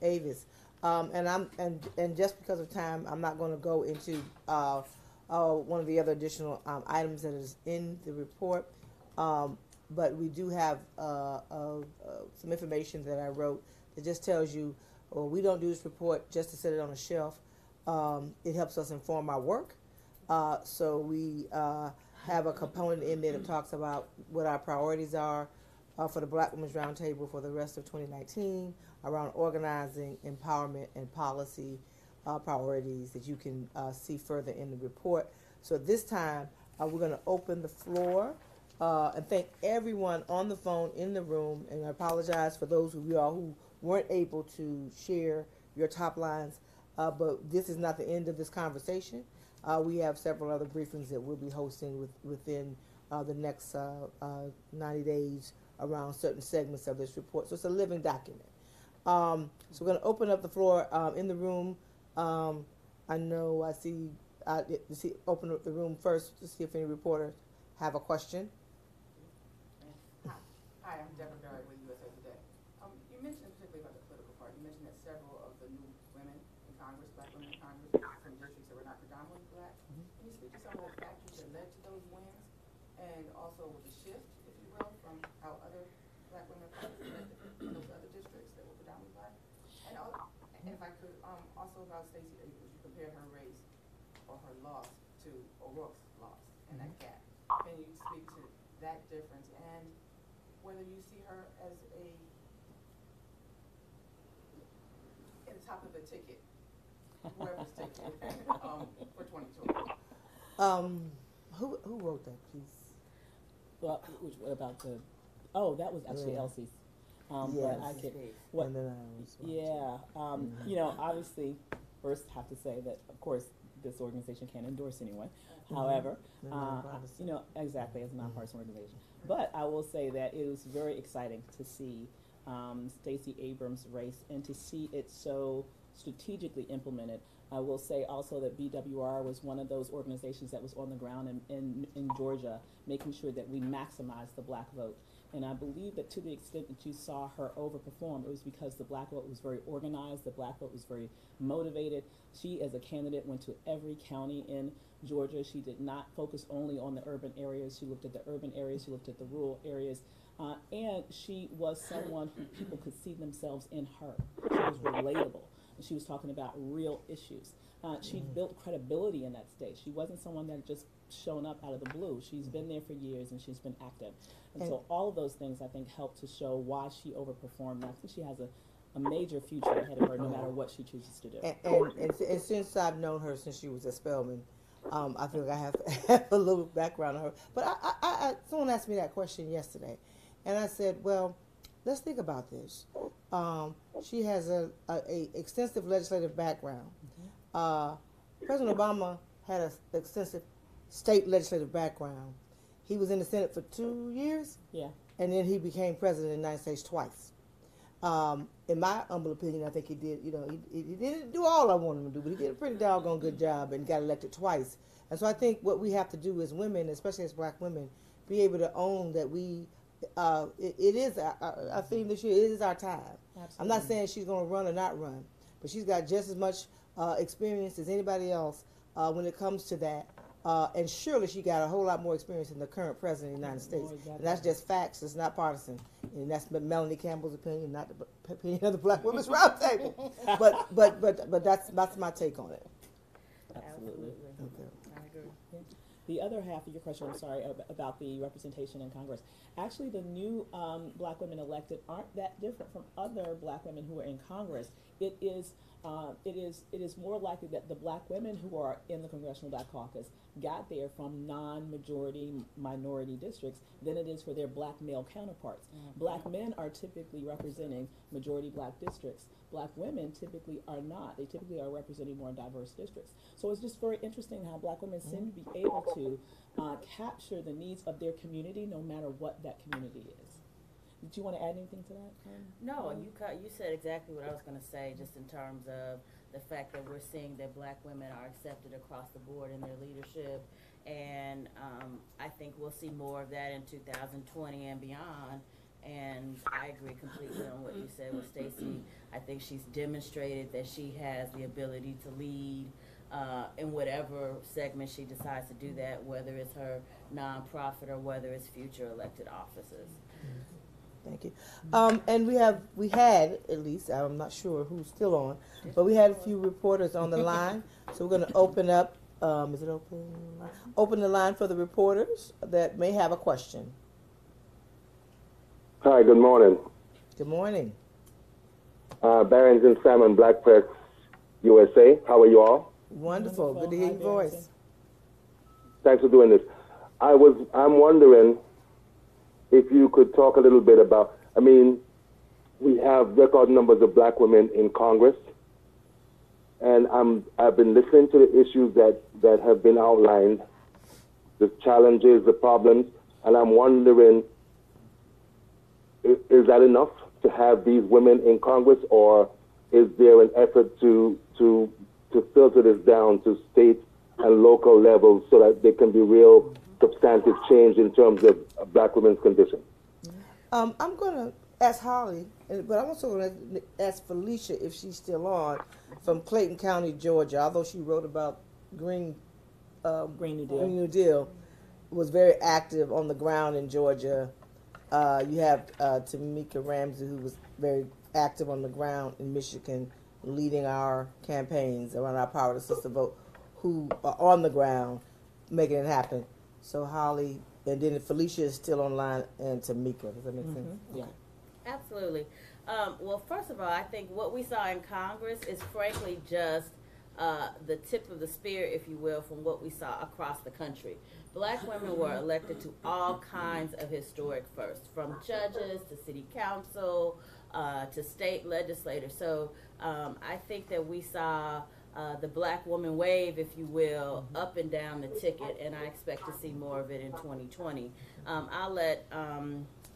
Avis. And just because of time, I'm not going to go into one of the other additional items that is in the report. But we do have some information that I wrote that just tells you, well, we don't do this report just to set it on a shelf. It helps us inform our work. So we have a component in there that talks about what our priorities are for the Black Women's Roundtable for the rest of 2019 around organizing, empowerment, and policy priorities that you can see further in the report. So at this time, we're going to open the floor. And thank everyone on the phone in the room, and I apologize for those of you all who weren't able to share your top lines, but this is not the end of this conversation. We have several other briefings that we'll be hosting within the next 90 days around certain segments of this report. So it's a living document. So we're going to open up the floor in the room. I open up the room first to see if any reporters have a question. Hi, I'm Deborah Barrett with USA Today. You mentioned particularly about the political part. You mentioned that several of the new women in Congress, Black women in Congress, from districts that were not predominantly Black. Can you speak to some of the factors that led to those wins, and also with the shift, if you will, from how other Black women participated in those other districts that were predominantly Black? And if I could, also about Stacey Abrams, you compared her race or her loss to O'Rourke's loss and that gap. Can you speak to that difference and whether you see her as in the top of the ticket, whoever's ticket, for 2020? Who wrote that piece? Well, about the? Oh, that was actually Elsie's. Yes. But I could. Obviously, first have to say that of course this organization can't endorse anyone. However, exactly, as a nonpartisan organization. But I will say that it was very exciting to see Stacey Abrams' race and to see it so strategically implemented. I will say also that BWR was one of those organizations that was on the ground in Georgia, making sure that we maximize the Black vote. And I believe that to the extent that you saw her overperform, it was because the Black vote was very organized, the Black vote was very motivated. She, as a candidate, went to every county in Georgia. She did not focus only on the urban areas. She looked at the urban areas, she looked at the rural areas, and she was someone who people could see themselves in her. She was relatable. and she was talking about real issues. She built credibility in that state. She wasn't someone that just shown up out of the blue. She's been there for years, and she's been active. And so all of those things, I think, help to show why she overperformed. I think she has a major future ahead of her, no matter what she chooses to do. And since I've known her since she was at Spelman, I feel like I have a little background on her. But someone asked me that question yesterday, and I said, well, let's think about this. She has a extensive legislative background. President Obama had an extensive state legislative background. He was in the Senate for 2 years, and then he became president of the United States twice. In my humble opinion, I think he did. He didn't do all I wanted him to do, but he did a pretty doggone good job and got elected twice. And so I think what we have to do as women, especially as black women, be able to own that we. It is our theme this year. It is our time. Absolutely. I'm not saying she's going to run or not run, but she's got just as much experience as anybody else when it comes to that. And surely she got a whole lot more experience than the current president of the United States. And that's just facts. It's not partisan. And that's Melanie Campbell's opinion, not the opinion of the Black Women's Roundtable. but that's my take on it. Absolutely. Okay. I agree. Yeah. The other half of your question, I'm sorry, about the representation in Congress. Actually, the new black women elected aren't that different from other black women who are in Congress. It is more likely that the black women who are in the Congressional Black Caucus got there from non-majority minority districts than it is for their black male counterparts. Black men are typically representing majority black districts. Black women typically are not. They typically are representing more diverse districts. So it's just very interesting how black women seem to be able to capture the needs of their community no matter what that community is. Did you want to add anything to that, Karen? No, you said exactly what I was going to say, just in terms of the fact that we're seeing that black women are accepted across the board in their leadership, and I think we'll see more of that in 2020 and beyond. And I agree completely on what you said with Stacey. I think she's demonstrated that she has the ability to lead in whatever segment she decides to do that, whether it's her nonprofit or whether it's future elected offices. Thank you. And we had, at least, I'm not sure who's still on, but we had a few reporters on the line. So we're going to open up, is it open? Open the line for the reporters that may have a question. Hi, good morning. Good morning. Barrington Salmon, Black Press USA. How are you all? Wonderful. Good to hear your voice. Thanks for doing this. I'm wondering if you could talk a little bit about, we have record numbers of black women in Congress, and I've been listening to the issues that have been outlined, the challenges, the problems, and I'm wondering, is that enough to have these women in Congress, or is there an effort to filter this down to state and local levels so that there can be real substantive change in terms of black women's condition? I'm going to ask Holly, but I'm also going to ask Felicia if she's still on, from Clayton County, Georgia. Although she wrote about Green New Deal, was very active on the ground in Georgia. You have Tamika Ramsey, who was very active on the ground in Michigan, leading our campaigns around our Power to Sister Vote, who are on the ground making it happen. So Holly, and then Felicia is still online, and Tamika. Does that make sense? Yeah. Absolutely. Well, first of all, I think what we saw in Congress is frankly just the tip of the spear, if you will, from what we saw across the country. Black women were elected to all kinds of historic firsts, from judges to city council to state legislators. So I think that we saw the black woman wave, if you will, up and down the ticket, and I expect to see more of it in 2020. I'll let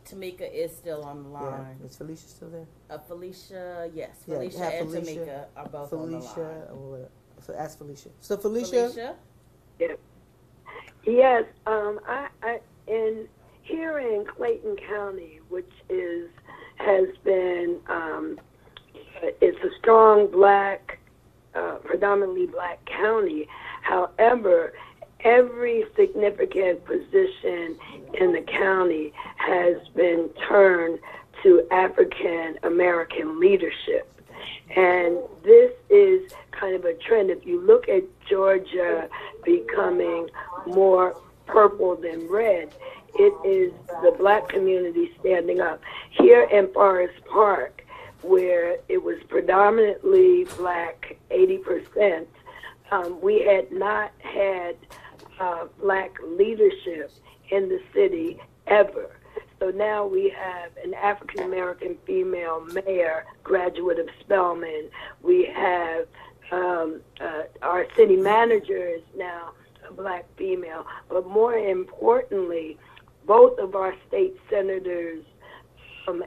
Tamika is still on the line. Yeah. Is Felicia still there? Felicia, yes. Felicia and Tamika are both on the line. So ask Felicia. So Felicia? Yes. I in here in Clayton County, which has been it's a strong black, predominantly black county. However, every significant position in the county has been turned to African American leadership. And this is kind of a trend. If you look at Georgia becoming more purple than red, it is the black community standing up. Here in Forest Park, where it was predominantly black, 80%, we had not had black leadership in the city ever. So now we have an African American female mayor, graduate of Spelman. We have our city manager is now a black female. But more importantly, both of our state senators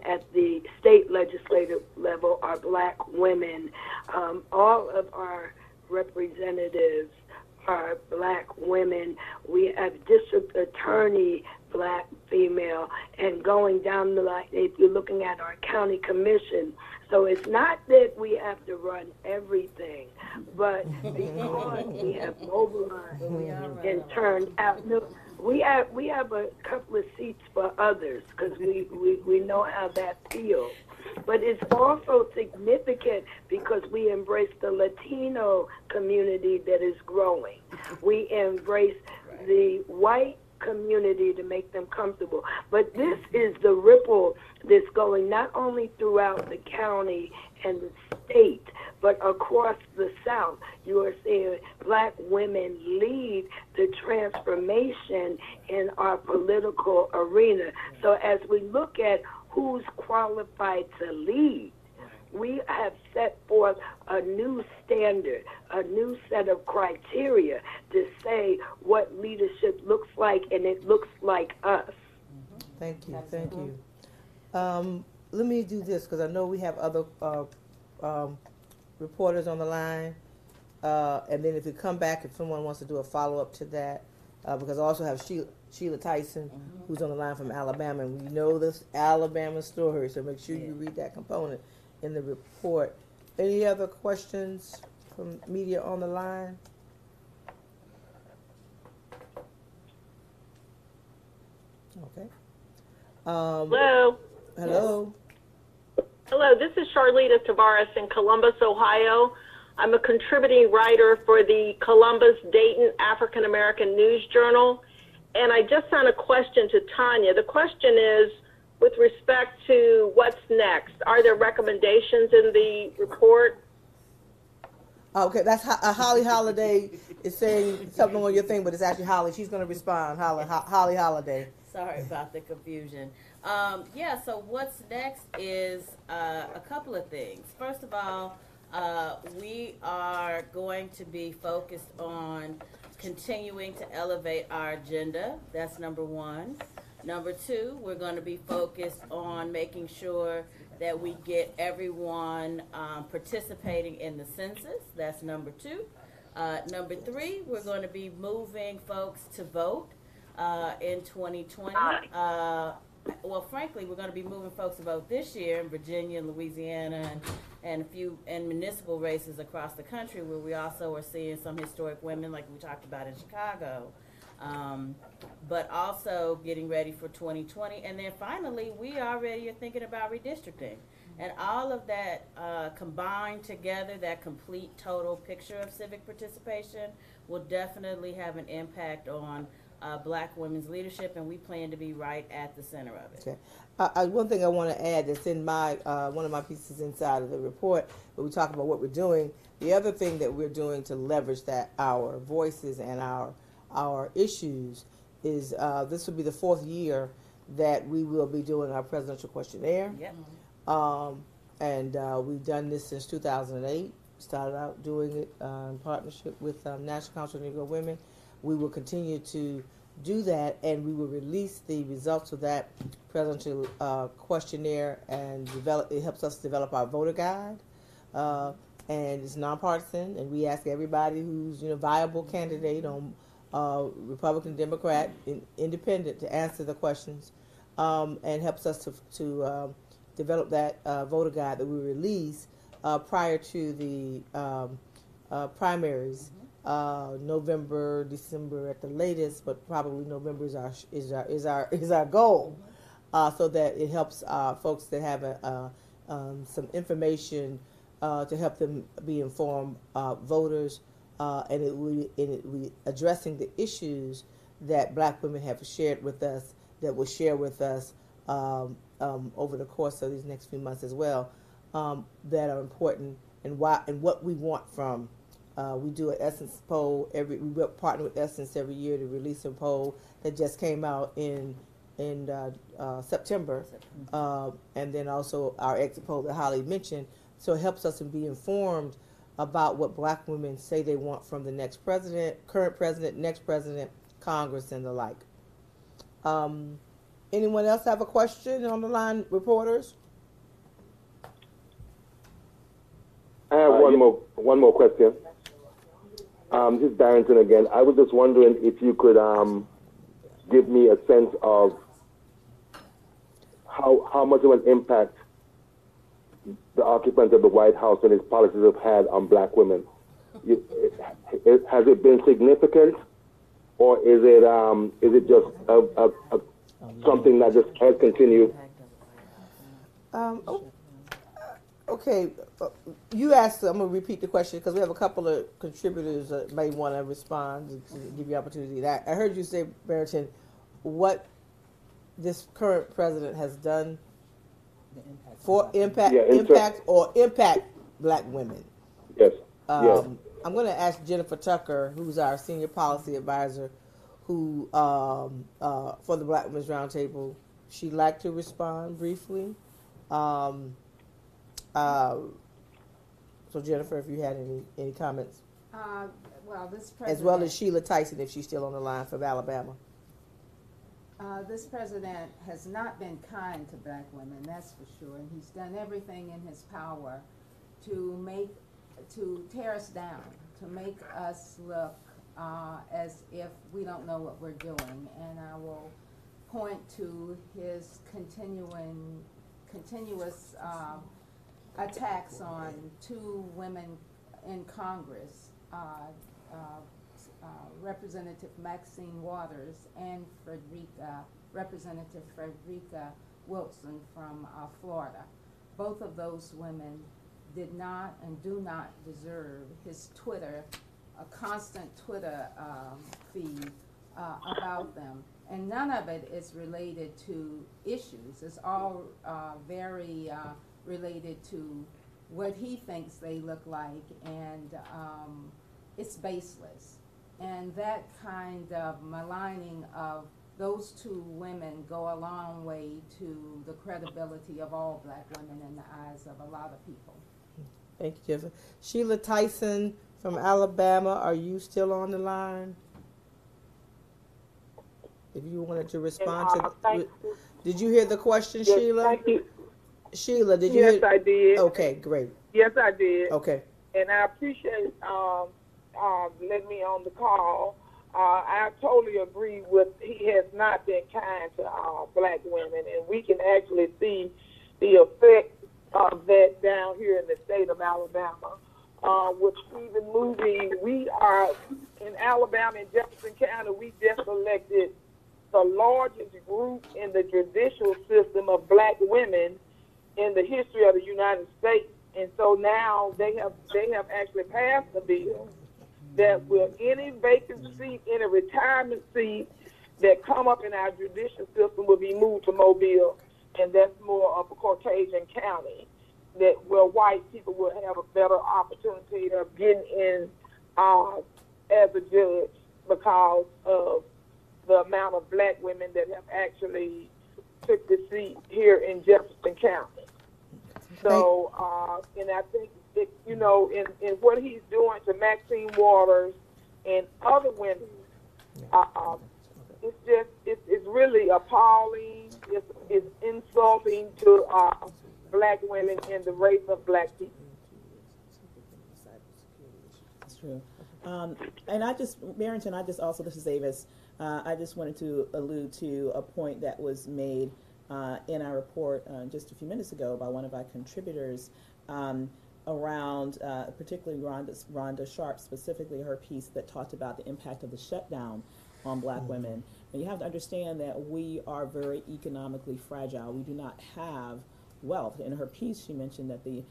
at the state legislative level are black women. All of our representatives are black women. We have district attorney, black female, and going down the line, if you're looking at our county commission. So it's not that we have to run everything, but because we have mobilized and turned out. No, we have a couple of seats for others because we know how that feels. But it's also significant because we embrace the Latino community that is growing. We embrace the white community to make them comfortable. But this is the ripple that's going not only throughout the county and the state, but across the South. You are seeing black women lead the transformation in our political arena. So as we look at who's qualified to lead, we have set forth a new standard, a new set of criteria to say what leadership looks like, and it looks like us. Thank you, thank you. Let me do this because I know we have other reporters on the line, and then if we come back, if someone wants to do a follow-up to that, because I also have Sheila Tyson, who's on the line from Alabama, and we know this Alabama story, so make sure you read that component in the report. Any other questions from media on the line? Okay. Hello. Hello. Hello, this is Charlita Tavares in Columbus, Ohio. I'm a contributing writer for the Columbus-Dayton African American News Journal, and I just sent a question to Tanya. The question is, with respect to what's next, are there recommendations in the report? Okay, that's Holly Holiday is saying something on your thing, but it's actually Holly. She's going to respond. Holly Holiday. Sorry about the confusion. Yeah, so what's next is a couple of things. First of all, we are going to be focused on continuing to elevate our agenda. That's number one. Number two, we're going to be focused on making sure that we get everyone participating in the census. That's number two. Number three, we're going to be moving folks to vote in 2020. Well, frankly, we're going to be moving folks to vote this year in Virginia and Louisiana and a few municipal races across the country, where we also are seeing some historic women like we talked about in Chicago. But also getting ready for 2020. And then finally, we already are thinking about redistricting. And all of that combined together, that complete total picture of civic participation will definitely have an impact on black women's leadership, and we plan to be right at the center of it. Okay. One thing I want to add that's in my one of my pieces inside of the report, where we talk about what we're doing. The other thing that we're doing to leverage that our voices and our issues is this will be the fourth year that we will be doing our presidential questionnaire. Yep. And we've done this since 2008. Started out doing it in partnership with National Council of Negro Women. We will continue to do that, and we will release the results of that presidential questionnaire and it helps us develop our voter guide. And it's nonpartisan, and we ask everybody who's viable candidate on Republican, Democrat, Independent to answer the questions, and helps us to develop that voter guide that we release prior to the primaries. November, December at the latest, but probably November is our goal, so that it helps folks that have some information to help them be informed voters, and it will be addressing the issues that Black women have shared with us, that will share with us over the course of these next few months as well, that are important, and why and what we want from. We do an Essence poll we partner with Essence every year to release a poll that just came out in September, and then also our exit poll that Holly mentioned. So it helps us to be informed about what Black women say they want from the next president, current president, next president, Congress, and the like. Anyone else have a question on the line, reporters? I have one more question. This is Barrington again. I was just wondering if you could give me a sense of how much of an impact the occupants of the White House and its policies have had on Black women. Has it been significant, or is it just something that just has continued? Okay, you asked. I'm going to repeat the question because we have a couple of contributors that may want to respond to give you opportunity. I heard you say, Barrington, what this current president has done for impact Black women. Yes. I'm going to ask Jennifer Tucker, who's our senior policy advisor, who for the Black Women's Roundtable. She'd like to respond briefly. So Jennifer, if you had any comments. Well, this president, as well as Sheila Tyson, if she's still on the line, from Alabama. This president has not been kind to Black women, that's for sure, and he's done everything in his power to tear us down, to make us look as if we don't know what we're doing. And I will point to his continuous attacks on two women in Congress, Representative Maxine Waters and Representative Frederica Wilson from Florida. Both of those women did not and do not deserve his a constant Twitter feed about them. And none of it is related to issues. It's all very related to what he thinks they look like, and it's baseless. And that kind of maligning of those two women go a long way to the credibility of all Black women in the eyes of a lot of people. Thank you, Jennifer. Sheila Tyson from Alabama, are you still on the line? If you wanted to respond did you hear the question, yes, Sheila? Thank you. Sheila, did you hear? Yes, I did. Okay, great. Yes, I did. Okay. And I appreciate letting me on the call. I totally agree with, he has not been kind to Black women, and we can actually see the effect of that down here in the state of Alabama. With Stephen moving, we are in Alabama, in Jefferson County, we just elected the largest group in the judicial system of Black women in the history of the United States. And so now they have actually passed a bill that will any vacant seat, any retirement seat that come up in our judicial system will be moved to Mobile, and that's more of a Caucasian county, that where white people will have a better opportunity of getting in as a judge because of the amount of Black women that have actually took the seat here in Jefferson County. So, and I think, in what he's doing to Maxine Waters and other women, it's really appalling. It's insulting to Black women and the race of Black people. That's true. And Barrington, this is Avis. I just wanted to allude to a point that was made in our report just a few minutes ago by one of our contributors around particularly Rhonda Sharp, specifically her piece that talked about the impact of the shutdown on Black women. And you have to understand that we are very economically fragile. We do not have wealth. In her piece, she mentioned that the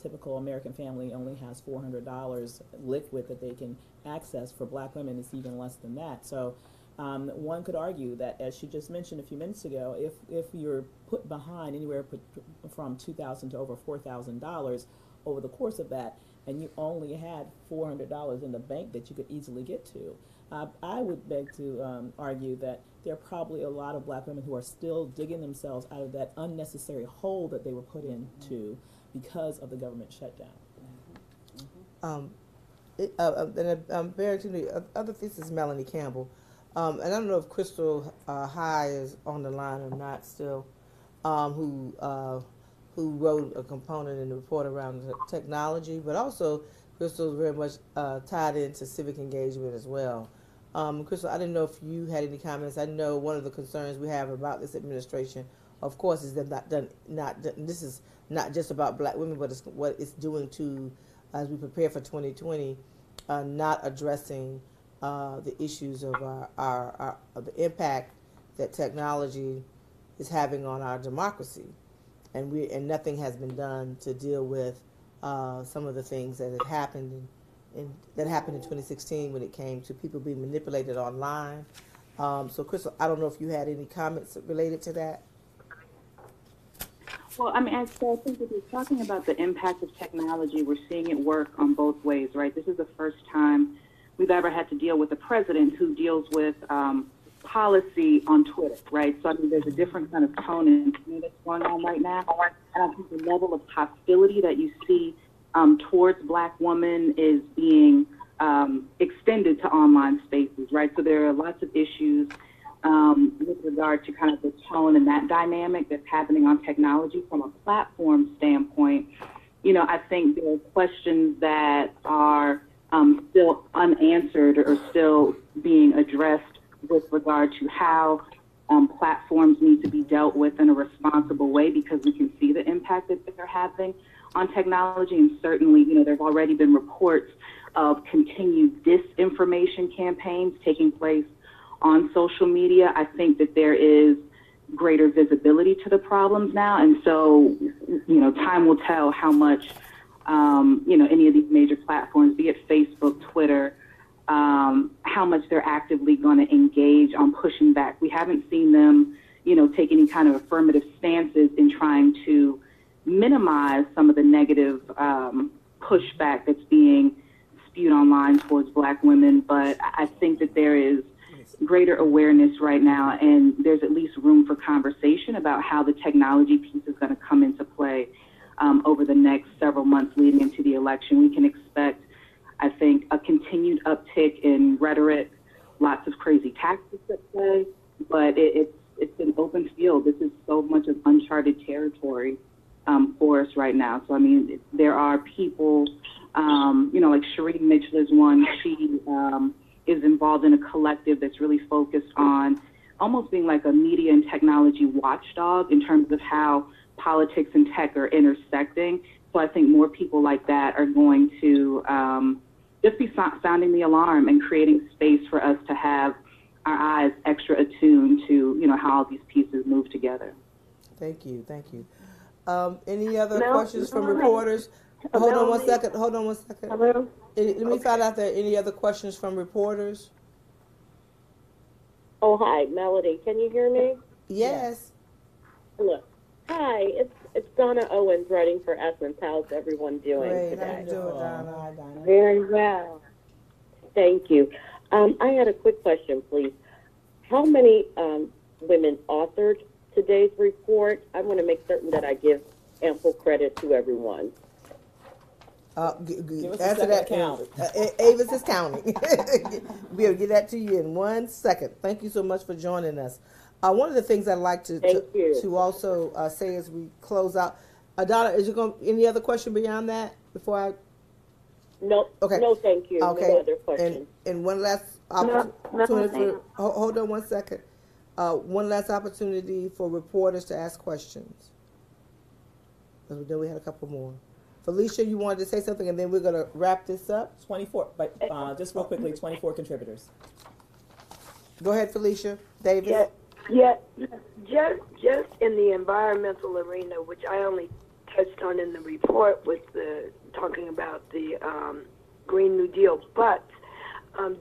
typical American family only has $400 liquid that they can access. For black women, it's even less than that. So one could argue that, as she just mentioned a few minutes ago, if you're put behind anywhere from $2,000 to over $4,000 over the course of that, and you only had $400 in the bank that you could easily get to, I would beg to argue that there are probably a lot of black women who are still digging themselves out of that unnecessary hole that they were put into because of the government shutdown. The other piece is Melanie Campbell. And I don't know if Crystal High is on the line or not still, who wrote a component in the report around technology, but also Crystal is very much tied into civic engagement as well. Crystal, I didn't know if you had any comments. I know one of the concerns we have about this administration, of course, is that this is not just about black women, but it's what it's doing to, as we prepare for 2020, not addressing the issues of of the impact that technology is having on our democracy, and nothing has been done to deal with some of the things that have happened in 2016 when it came to people being manipulated online. So, Crystal, I don't know if you had any comments related to that. Well, I mean, so I think if you're talking about the impact of technology, we're seeing it work on both ways, right? This is the first time we've ever had to deal with a president who deals with policy on Twitter, right? So, I mean, there's a different kind of tone and that's going on right now. And I think the level of hostility that you see towards black women is being extended to online spaces, right? So there are lots of issues with regard to kind of the tone and that dynamic that's happening on technology from a platform standpoint. You know, I think there are questions that are still unanswered or still being addressed with regard to how platforms need to be dealt with in a responsible way, because we can see the impact that they're having on technology. And certainly, you know, there have already been reports of continued disinformation campaigns taking place on social media. I think that there is greater visibility to the problems now. And so, you know, time will tell how much, you know, any of these major platforms, be it Facebook, Twitter, how much they're actively going to engage on pushing back. We haven't seen them, you know, take any kind of affirmative stances in trying to minimize some of the negative pushback that's being spewed online towards black women. But I think that there is greater awareness right now, and there's at least room for conversation about how the technology piece is going to come into play over the next several months leading into the election. We can expect, I think, a continued uptick in rhetoric, lots of crazy tactics at play, but it's an open field. This is so much of uncharted territory for us right now. So, I mean, there are people, you know, like Shereen Mitchell is one. She is involved in a collective that's really focused on almost being like a media and technology watchdog in terms of how politics and tech are intersecting. So I think more people like that are going to just be sounding the alarm and creating space for us to have our eyes extra attuned to, you know, how all these pieces move together. Thank you. Any other questions from reporters? Hold on one second. Hello? Let me find out if there are any other questions from reporters. Oh, hi, Melody. Can you hear me? Yes. Hello. Hi, it's Donna Owens writing for Essence. How's everyone doing today? How you doing, Donna? Hi, Donna. Very well. Thank you. I had a quick question, please. How many women authored today's report? I want to make certain that I give ample credit to everyone. Answer that count. Avis is counting. We'll get that to you in 1 second. Thank you so much for joining us. One of the things I'd like to also say as we close out, Donna, is you going any other question beyond that before I? No. Okay. No, thank you. Okay. No other questions. And one last opportunity. Hold on 1 second. One last opportunity for reporters to ask questions. Because then we had a couple more. Felicia, you wanted to say something, and then we're going to wrap this up. 24, but just real quickly, 24 contributors. Go ahead, Felicia. Davis. Yeah. Just in the environmental arena, which I only touched on in the report with talking about the Green New Deal, but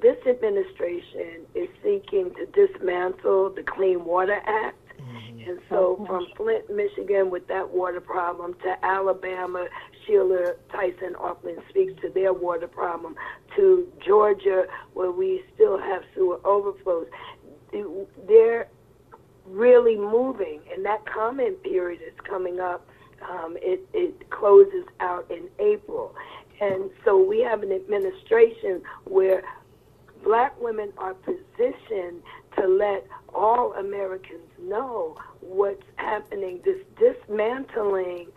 this administration is seeking to dismantle the Clean Water Act. And so from Flint, Michigan, with that water problem, to Alabama, Sheila Tyson Auckland speaks to their water problem, to Georgia, where we still have sewer overflows. They're really moving, and that comment period is coming up. It closes out in April. And so we have an administration where Black women are positioned to let all Americans know what's happening. This dismantling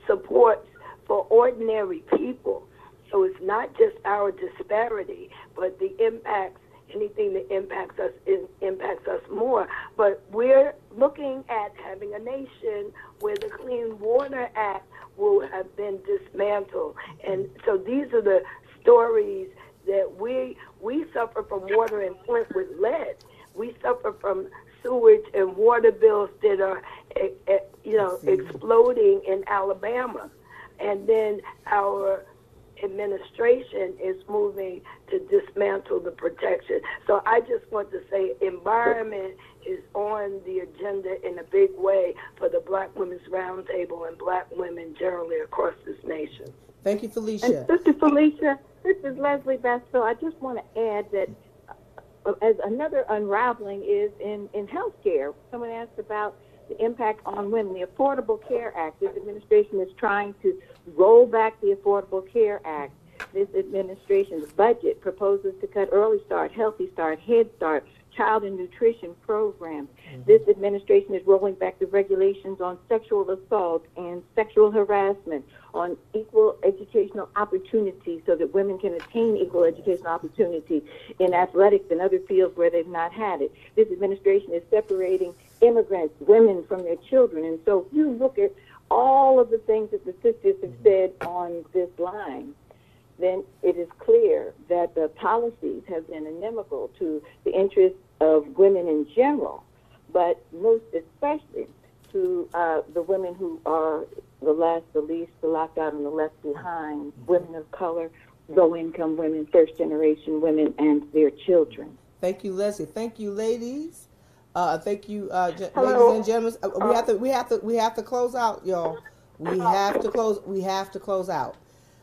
supports for ordinary people. So it's not just our disparity, but the impacts, anything that impacts us impacts us more. But we're looking at having a nation where the Clean Water Act will have been dismantled. And so these are the stories that we suffer from water in Flint with lead. We suffer from sewage and water bills that are, exploding in Alabama. And then our administration is moving to dismantle the protection. So I just want to say environment is on the agenda in a big way for the Black Women's Roundtable and Black women generally across this nation. Thank you, Felicia. And Sister Felicia, this is Leslie Bastow. I just want to add that as another unraveling is in healthcare. Someone asked about the impact on women. The Affordable Care Act, this administration is trying to roll back the Affordable Care Act. This administration's budget proposes to cut Early Start, Healthy Start, Head Start, child and nutrition programs. This administration is rolling back the regulations on sexual assault and sexual harassment, on equal educational opportunity so that women can attain equal educational opportunity in athletics and other fields where they've not had it. This administration is separating immigrants, women from their children. And so if you look at all of the things that the sisters have said on this line, then it is clear that the policies have been inimical to the interests of women in general, but most especially to the women who are the last, the least, the locked out, and the left behind, women of color, low-income women, first-generation women, and their children. Thank you, Leslie. Thank you, ladies. Thank you, ladies and gentlemen. We have to close out, y'all. We have to close out.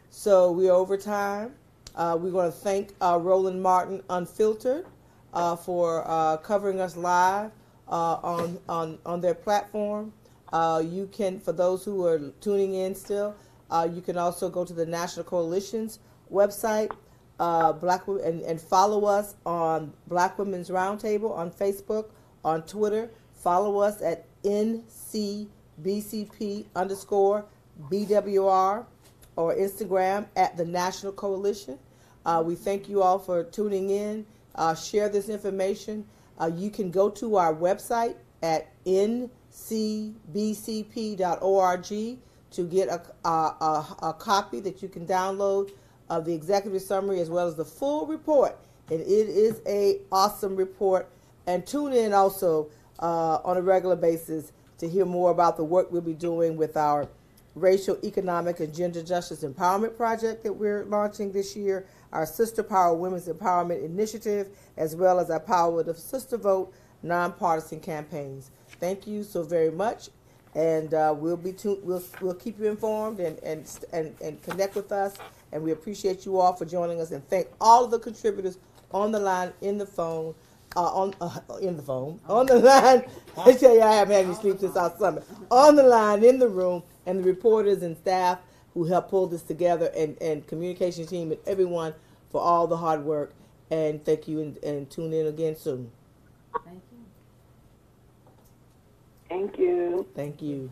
So we're over time. We're going to thank Roland Martin Unfiltered for covering us live on their platform. You can, for those who are tuning in still, you can also go to the National Coalition's website, and follow us on Black Women's Roundtable on Facebook, on Twitter. Follow us at NCBCP_BWR or Instagram at the National Coalition. We thank you all for tuning in. Share this information. You can go to our website at ncbcp.org to get a copy that you can download of the executive summary as well as the full report. And it is an awesome report. And tune in also on a regular basis to hear more about the work we'll be doing with our Racial, Economic, and Gender Justice Empowerment Project that we're launching this year, our Sister Power Women's Empowerment Initiative, as well as our Power of Sister Vote nonpartisan campaigns. Thank you so very much, and we'll keep you informed and connect with us. And we appreciate you all for joining us, and thank all of the contributors on the line, in the phone. On the line. I tell you, I haven't had any sleep since our summit. On the line, in the room, and the reporters and staff who helped pull this together, and communication team and everyone for all the hard work. And thank you, and tune in again soon. Thank you. Thank you. Thank you.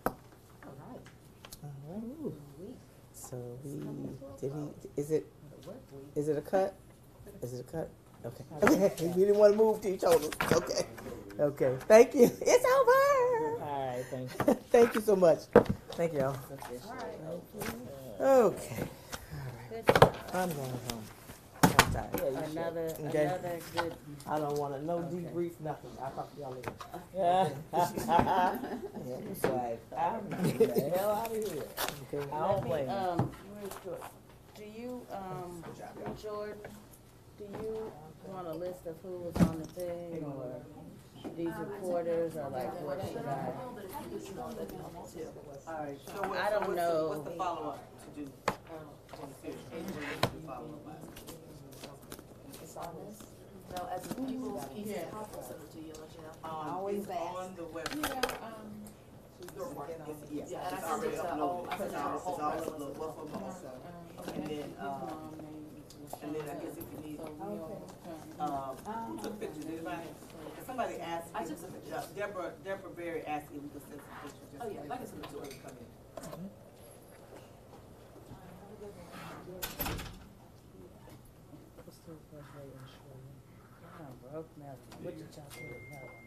All right. So is it a cut? Is it a cut? Okay. Okay. We didn't want to move to each other. Okay. Okay. Thank you. It's over. All right. Thank you. Thank you so much. Thank you all. All right. Okay. All right. I'm going home. I'm tired. Yeah, you Another should. Okay. another good. I don't want to no Okay. debrief, nothing. I'll talk to y'all later. Yeah. Yeah, it's like, I'm getting the hell out of here. Okay. I don't blame you. Where's George? Do you, Jordan, do you want a list of who was on the thing, or these reporters, or like what should I? All right, so I don't know. what's the follow-up to do? It's on this? No, as people's pieces, I'll send it to you, let you know. Always on the website. Yeah, and I sent it to all, I sent it to our whole president. And then I guess if you need, who took pictures, anybody? Somebody asked. I took some pictures. Deborah Berry asked if we could send some pictures. Oh, yeah, I can send it to her. Come in. Broke now. What did y'all do?